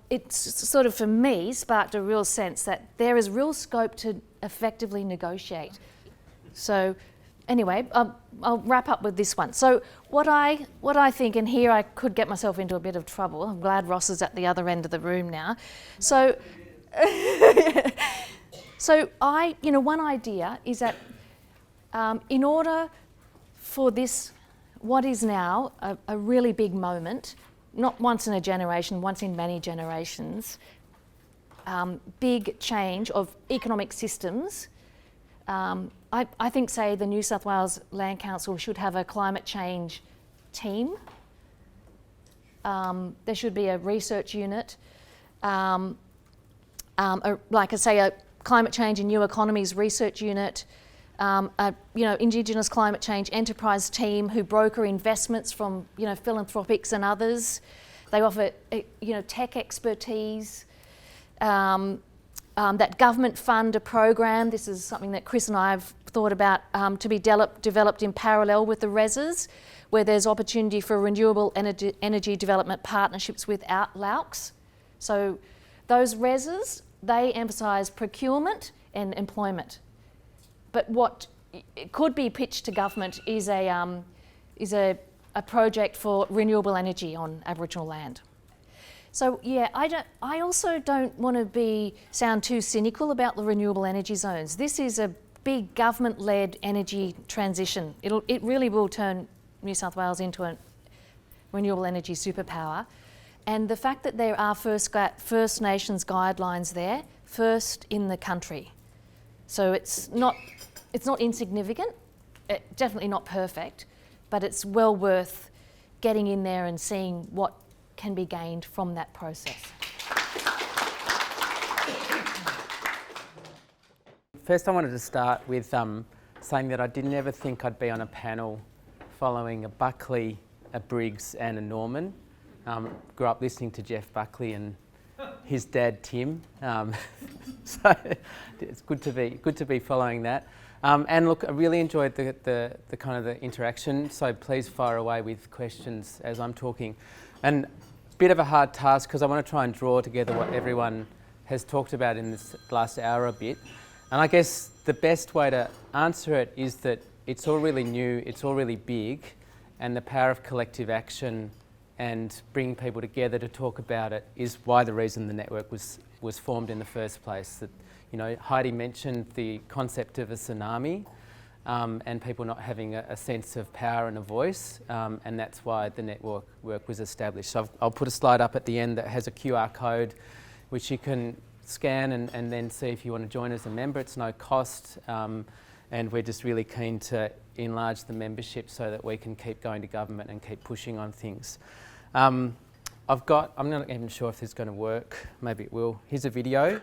it's sort of, for me, sparked a real sense that there is real scope to effectively negotiate. So anyway, I'll wrap up with this one. So what I think, and here I could get myself into a bit of trouble. I'm glad Ross is at the other end of the room now. So, one idea is that in order for this, what is now a really big moment, not once in a generation, once in many generations, big change of economic systems. I think, say, the New South Wales Land Council should have a climate change team. There should be a research unit, like I say, a climate change and new economies research unit, Indigenous climate change enterprise team who broker investments from, philanthropics and others. They offer, tech expertise. That government fund a program. This is something that Chris and I have thought about to be developed in parallel with the reses, where there's opportunity for renewable energy development partnerships with LALCs. So those reses, they emphasise procurement and employment. But what could be pitched to government is a project for renewable energy on Aboriginal land. So yeah, I also don't want to sound too cynical about the renewable energy zones. This is a big government-led energy transition. It really will turn New South Wales into a renewable energy superpower. And the fact that there are First Nations guidelines there, first in the country. So it's not insignificant, definitely not perfect, but it's well worth getting in there and seeing what can be gained from that process.
First, I wanted to start with saying that I didn't ever think I'd be on a panel following a Buckley, a Briggs and a Norman. Grew up listening to Jeff Buckley and his dad Tim, so it's good to be following that. And look, I really enjoyed the kind of the interaction. So please fire away with questions as I'm talking. And a bit of a hard task because I want to try and draw together what everyone has talked about in this last hour a bit. And I guess the best way to answer it is that it's all really new, it's all really big, and the power of collective action and bringing people together to talk about it is why the reason the network was formed in the first place. That, you know, Heidi mentioned the concept of a tsunami and people not having a sense of power and a voice, and that's why the network was established. So I'll put a slide up at the end that has a QR code which you can scan and then see if you want to join as a member. It's no cost, and we're just really keen to enlarge the membership so that we can keep going to government and keep pushing on things. I'm not even sure if this is going to work. Maybe it will. Here's a video.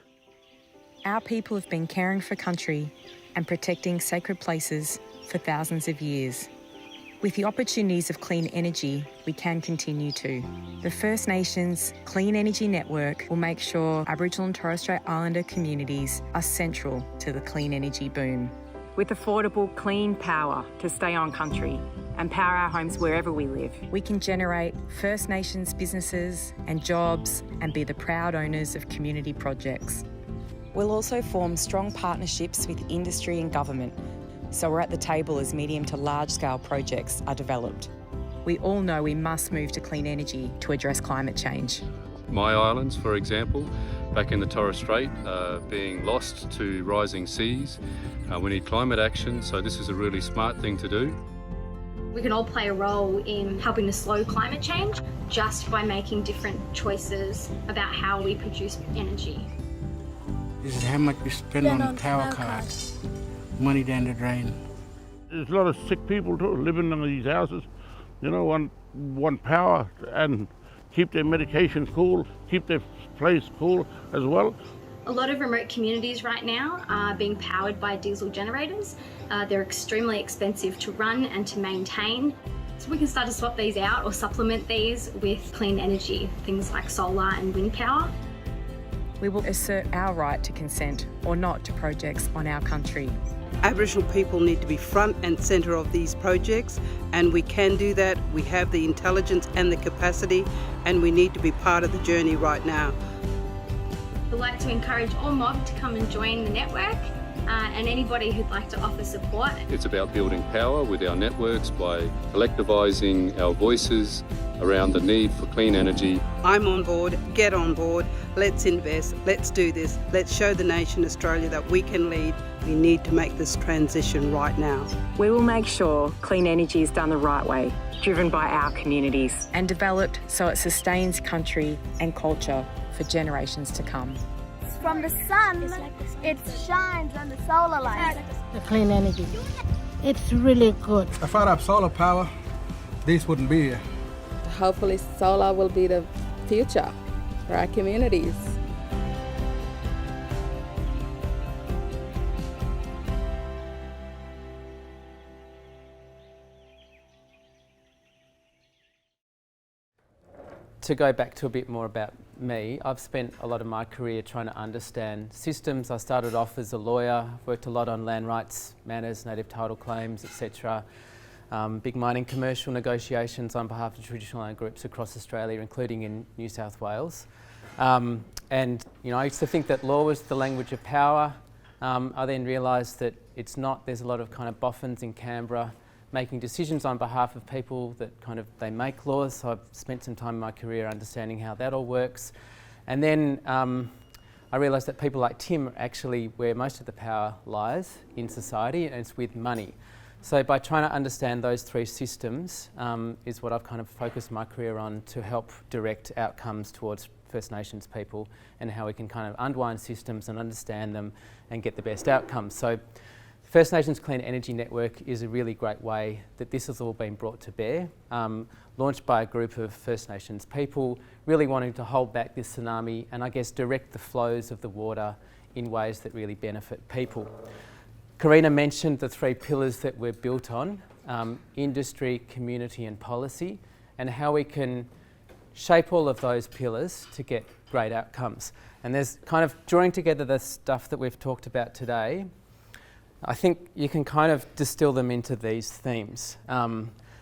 Our people have been caring for country and protecting sacred places for thousands of years. With the opportunities of clean energy, we can continue to. The First Nations Clean Energy Network will make sure Aboriginal and Torres Strait Islander communities are central to the clean energy boom. With affordable, clean power to stay on country and power our homes wherever we live, we can generate First Nations businesses and jobs and be the proud owners of community projects. We'll also form strong partnerships with industry and government, so we're at the table as medium to large-scale projects are developed. We all know we must move to clean energy to address climate change.
My islands, for example, back in the Torres Strait, being lost to rising seas. We need climate action, so this is a really smart thing to do.
We can all play a role in helping to slow climate change just by making different choices about how we produce energy.
This is how much we spend on the power cards. Money down the drain.
There's a lot of sick people too living in these houses, you know, want power and keep their medication cool, keep their place cool as well.
A lot of remote communities right now are being powered by diesel generators. They're extremely expensive to run and to maintain. So we can start to swap these out or supplement these with clean energy, things like solar and wind power.
We will assert our right to consent or not to projects on our country.
Aboriginal people need to be front and centre of these projects, and we can do that. We have the intelligence and the capacity, and we need to be part of the journey right now.
We'd like to encourage all mob to come and join the network, and anybody who'd like to offer support.
It's about building power with our networks by collectivising our voices around the need for clean energy.
I'm on board, get on board, let's invest, let's do this, let's show the nation Australia that we can lead. We need to make this transition right now.
We will make sure clean energy is done the right way, driven by our communities, and developed so it sustains country and culture for generations to come.
From the sun, it shines on the solar light.
The clean energy, it's really good.
If I had solar power, this wouldn't be here.
Hopefully solar will be the future for our communities.
To go back to a bit more about me, I've spent a lot of my career trying to understand systems. I started off as a lawyer, worked a lot on land rights matters, native title claims, etc. Big mining commercial negotiations on behalf of traditional owned groups across Australia, including in New South Wales. And you know, I used to think that law was the language of power. I then realised that it's not. There's a lot of kind of boffins in Canberra making decisions on behalf of people that they make laws. So I've spent some time in my career understanding how that all works. And then I realised that people like Tim are actually where most of the power lies in society, and it's with money. So by trying to understand those three systems is what I've kind of focused my career on to help direct outcomes towards First Nations people and how we can kind of unwind systems and understand them and get the best outcomes. So First Nations Clean Energy Network is a really great way that this has all been brought to bear, launched by a group of First Nations people really wanting to hold back this tsunami and I guess direct the flows of the water in ways that really benefit people. Karina mentioned the three pillars that we're built on, industry, community and policy, and how we can shape all of those pillars to get great outcomes. And there's kind of drawing together the stuff that we've talked about today. I think you can kind of distill them into these themes.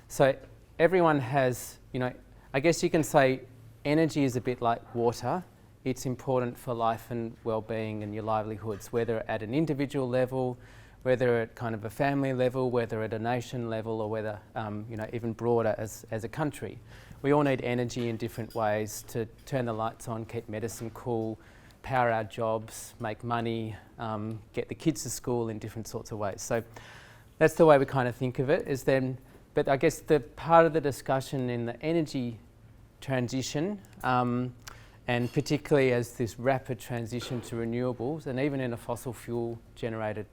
So everyone has, you know, I guess you can say energy is a bit like water it's important for life and well-being and your livelihoods, whether at an individual level, whether at kind of a family level, whether at a nation level, or whether even broader as a country. We all need energy in different ways to turn the lights on, keep medicine cool, power our jobs, make money, get the kids to school in different sorts of ways. So that's the way we kind of think of it. But I guess the part of the discussion in the energy transition, and particularly as this rapid transition to renewables, and even in a fossil fuel generated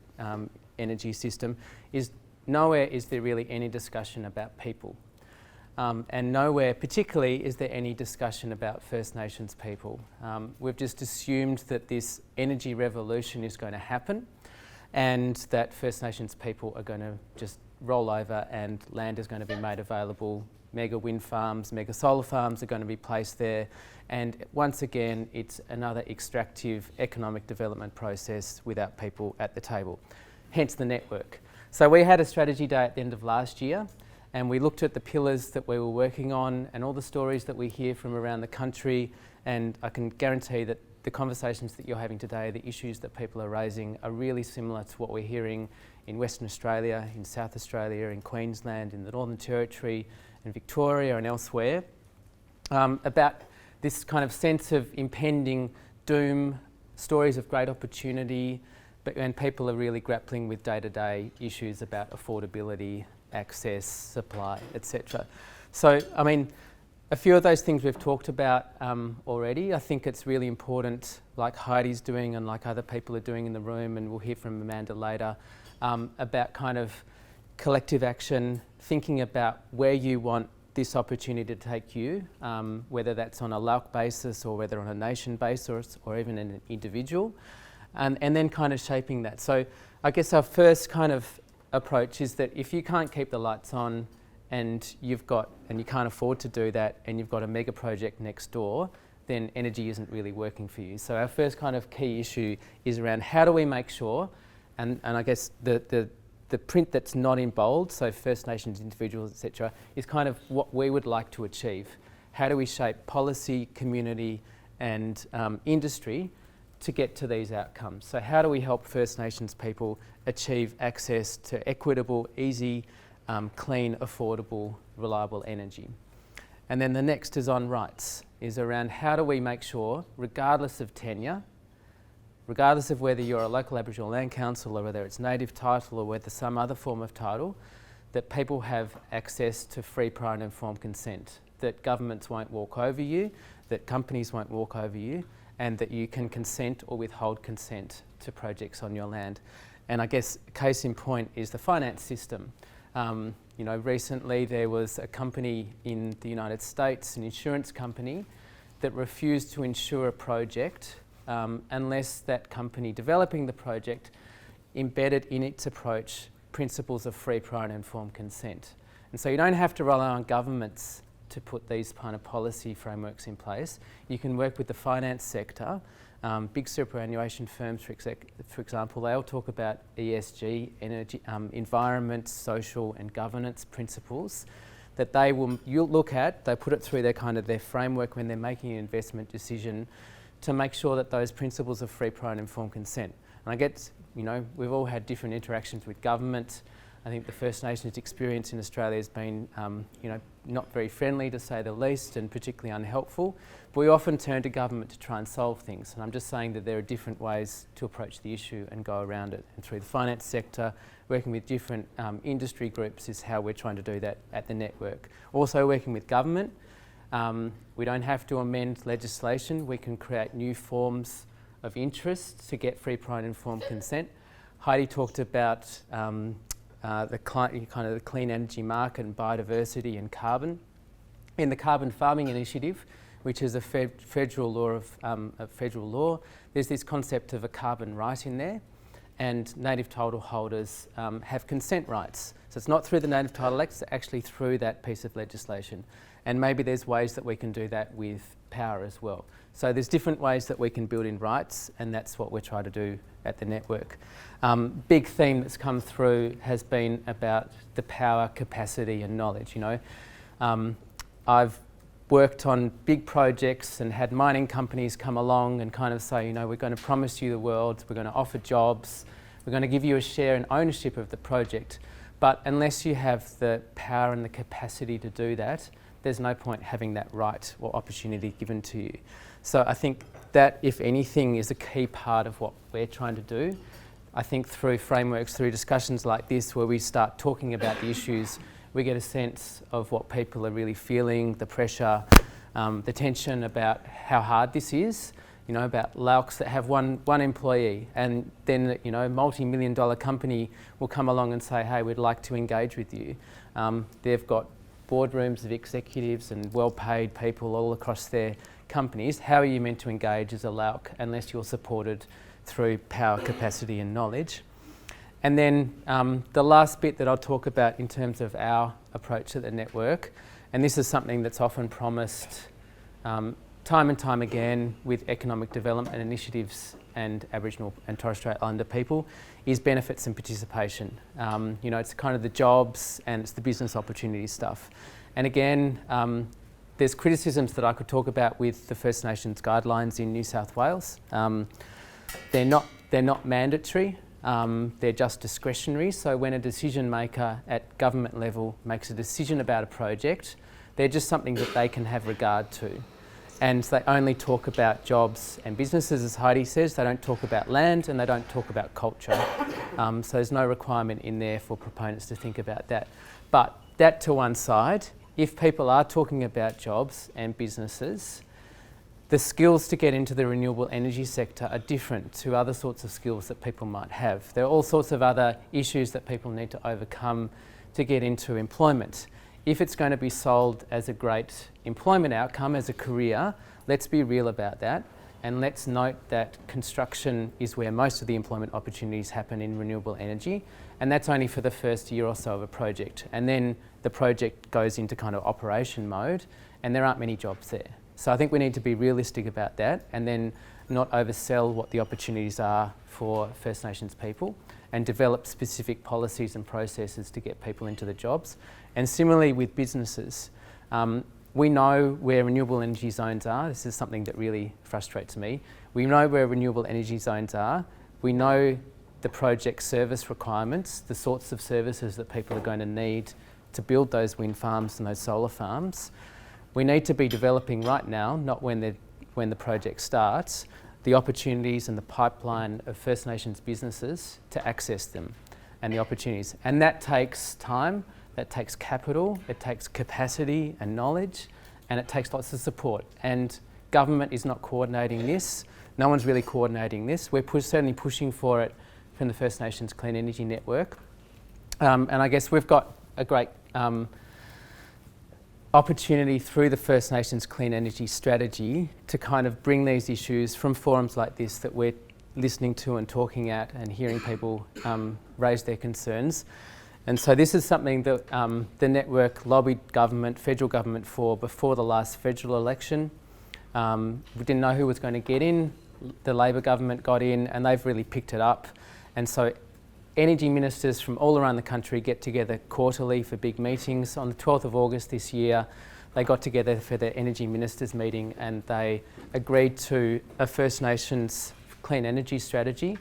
energy system, is nowhere is there really any discussion about people. And nowhere particularly is there any discussion about First Nations people. We've just assumed that this energy revolution is going to happen and that First Nations people are going to just roll over and land is going to be made available. Mega wind farms, mega solar farms are going to be placed there. And once again, it's another extractive economic development process without people at the table, hence the network. So we had a strategy day at the end of last year, and we looked at the pillars that we were working on and all the stories that we hear from around the country, and I can guarantee that the conversations that you're having today, the issues that people are raising, are really similar to what we're hearing in Western Australia, in South Australia, in Queensland, in the Northern Territory, in Victoria and elsewhere, about this kind of sense of impending doom, stories of great opportunity, and people are really grappling with day-to-day issues about affordability, access, supply, etc. So, I mean, a few of those things we've talked about already. I think it's really important, like Heidi's doing and like other people are doing in the room, and we'll hear from Amanda later, about kind of collective action, thinking about where you want this opportunity to take you, whether that's on a LALC basis or whether on a nation basis or even an individual, and then kind of shaping that. So I guess our first kind of approach is that if you can't keep the lights on and you can't afford to do that and you've got a mega project next door, then energy isn't really working for you. So our first kind of key issue is around how do we make sure, and I guess the print that's not in bold, so First Nations individuals, etc., is kind of what we would like to achieve. How do we shape policy, community and industry to get to these outcomes? So how do we help First Nations people achieve access to equitable, easy, clean, affordable, reliable energy? And then the next is on rights, is around how do we make sure, regardless of tenure, regardless of whether you're a local Aboriginal Land Council or whether it's native title or whether some other form of title, that people have access to free, prior and informed consent, that governments won't walk over you, that companies won't walk over you, and that you can consent or withhold consent to projects on your land. And I guess case in point is the finance system. Recently there was a company in the United States, an insurance company, that refused to insure a project unless that company developing the project embedded in its approach principles of free, prior and informed consent. And so you don't have to rely on governments to put these kind of policy frameworks in place. You can work with the finance sector. Big superannuation firms, for example, they all talk about ESG, energy, environment, social and governance principles that you'll look at, they put it through their framework when they're making an investment decision to make sure that those principles of free, prior and informed consent. And I get, we've all had different interactions with government. I think the First Nations experience in Australia has been, not very friendly to say the least, and particularly unhelpful. But we often turn to government to try and solve things. And I'm just saying that there are different ways to approach the issue and go around it. And through the finance sector, working with different industry groups is how we're trying to do that at the network. Also working with government. We don't have to amend legislation. We can create new forms of interest to get free, prior and informed consent. Heidi talked about the clean energy market and biodiversity and carbon. In the Carbon Farming Initiative, which is a federal law, there's this concept of a carbon right in there, and native title holders have consent rights. So it's not through the Native Title Act, it's actually through that piece of legislation. And maybe there's ways that we can do that with power as well. So there's different ways that we can build in rights, and that's what we're trying to do at the network. Big theme that's come through has been about the power, capacity and knowledge. I've worked on big projects and had mining companies come along and kind of say, you know, we're going to promise you the world, we're going to offer jobs, we're going to give you a share and ownership of the project. But unless you have the power and the capacity to do that, there's no point having that right or opportunity given to you. So I think that, if anything, is a key part of what we're trying to do. I think through frameworks, through discussions like this, where we start talking about the issues, we get a sense of what people are really feeling, the pressure, the tension about how hard this is, you know, about LALCs that have one employee, and then, you know, a multi-million-dollar company will come along and say, hey, we'd like to engage with you. They've got boardrooms of executives and well-paid people all across their companies. How are you meant to engage as a LALC unless you're supported through power, capacity and knowledge? And then the last bit that I'll talk about in terms of our approach to the network, and this is something that's often promised time and time again with economic development initiatives and Aboriginal and Torres Strait Islander people, is benefits and participation. You know, it's kind of the jobs and it's the business opportunity stuff. And again, there's criticisms that I could talk about with the First Nations guidelines in New South Wales. They're not mandatory. They're just discretionary. So when a decision maker at government level makes a decision about a project, they're just something that they can have regard to. And they only talk about jobs and businesses, as Heidi says. They don't talk about land and they don't talk about culture. So there's no requirement in there for proponents to think about that. But that to one side, if people are talking about jobs and businesses, the skills to get into the renewable energy sector are different to other sorts of skills that people might have. There are all sorts of other issues that people need to overcome to get into employment. If it's going to be sold as a great employment outcome, as a career, let's be real about that. And let's note that construction is where most of the employment opportunities happen in renewable energy. And that's only for the first year or so of a project. And then the project goes into kind of operation mode and there aren't many jobs there. So I think we need to be realistic about that and then not oversell what the opportunities are for First Nations people and develop specific policies and processes to get people into the jobs. And similarly with businesses, we know where renewable energy zones are. This is something that really frustrates me. We know where renewable energy zones are. We know the project service requirements, the sorts of services that people are going to need to build those wind farms and those solar farms. We need to be developing right now, not when the project starts, the opportunities and the pipeline of First Nations businesses to access them and the opportunities. And that takes time, that takes capital, it takes capacity and knowledge, and it takes lots of support. And government is not coordinating this. No one's really coordinating this. We're certainly pushing for it from the First Nations Clean Energy Network. And I guess we've got a great opportunity through the First Nations Clean Energy Strategy to kind of bring these issues from forums like this that we're listening to and talking at and hearing people raise their concerns. And so this is something that the network lobbied government, federal government for before the last federal election. We didn't know who was going to get in. The Labor government got in and they've really picked it up. And so energy ministers from all around the country get together quarterly for big meetings. On the 12th of August this year, they got together for their energy ministers meeting and they agreed to a First Nations clean energy strategy,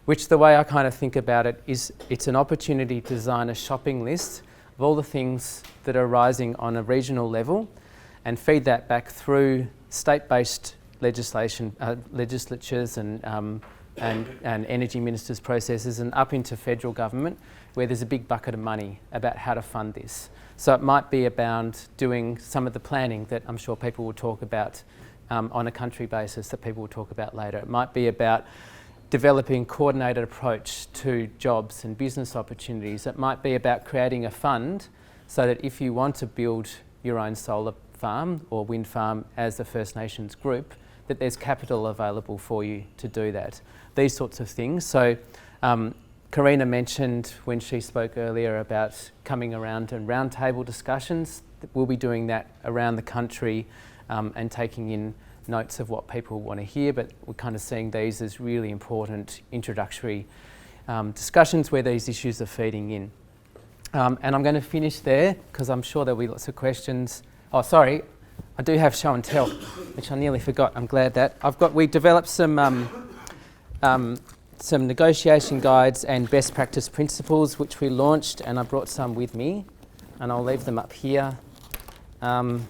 which the way I kind of think about it is it's an opportunity to design a shopping list of all the things that are rising on a regional level and feed that back through state-based legislation, legislatures and energy ministers' processes and up into federal government where there's a big bucket of money about how to fund this. So it might be about doing some of the planning that I'm sure people will talk about on a country basis that people will talk about later. It might be about developing a coordinated approach to jobs and business opportunities. It might be about creating a fund so that if you want to build your own solar farm or wind farm as a First Nations group, that there's capital available for you to do that. These sorts of things. So Karina mentioned when she spoke earlier about coming around and roundtable discussions. We'll be doing that around the country and taking in notes of what people want to hear, but we're kind of seeing these as really important introductory discussions where these issues are feeding in. And I'm going to finish there because I'm sure there'll be lots of questions. Oh, sorry, I do have show and tell, which I nearly forgot. I'm glad that. We developed some negotiation guides and best practice principles, which we launched, and I brought some with me, and I'll leave them up here. And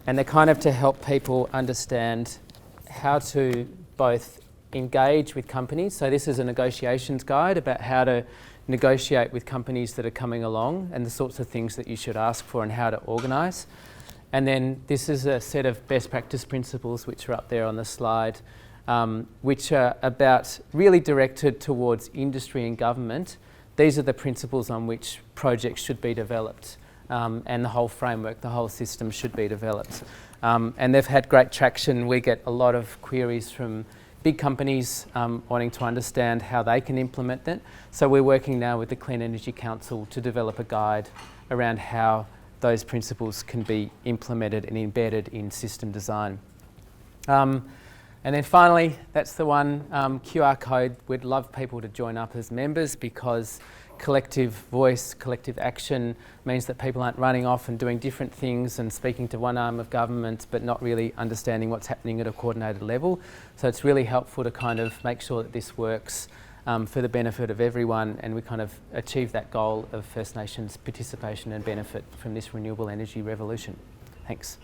they're kind of to help people understand how to both engage with companies. So this is a negotiations guide about how to negotiate with companies that are coming along and the sorts of things that you should ask for and how to organise. And then this is a set of best practice principles which are up there on the slide, which are about really directed towards industry and government. These are the principles on which projects should be developed, and the whole framework, the whole system should be developed. And they've had great traction. We get a lot of queries from big companies wanting to understand how they can implement it. So we're working now with the Clean Energy Council to develop a guide around how those principles can be implemented and embedded in system design. And then finally, that's the one, QR code. We'd love people to join up as members, because collective voice, collective action means that people aren't running off and doing different things and speaking to one arm of government but not really understanding what's happening at a coordinated level. So it's really helpful to kind of make sure that this works for the benefit of everyone, and we kind of achieve that goal of First Nations participation and benefit from this renewable energy revolution. Thanks.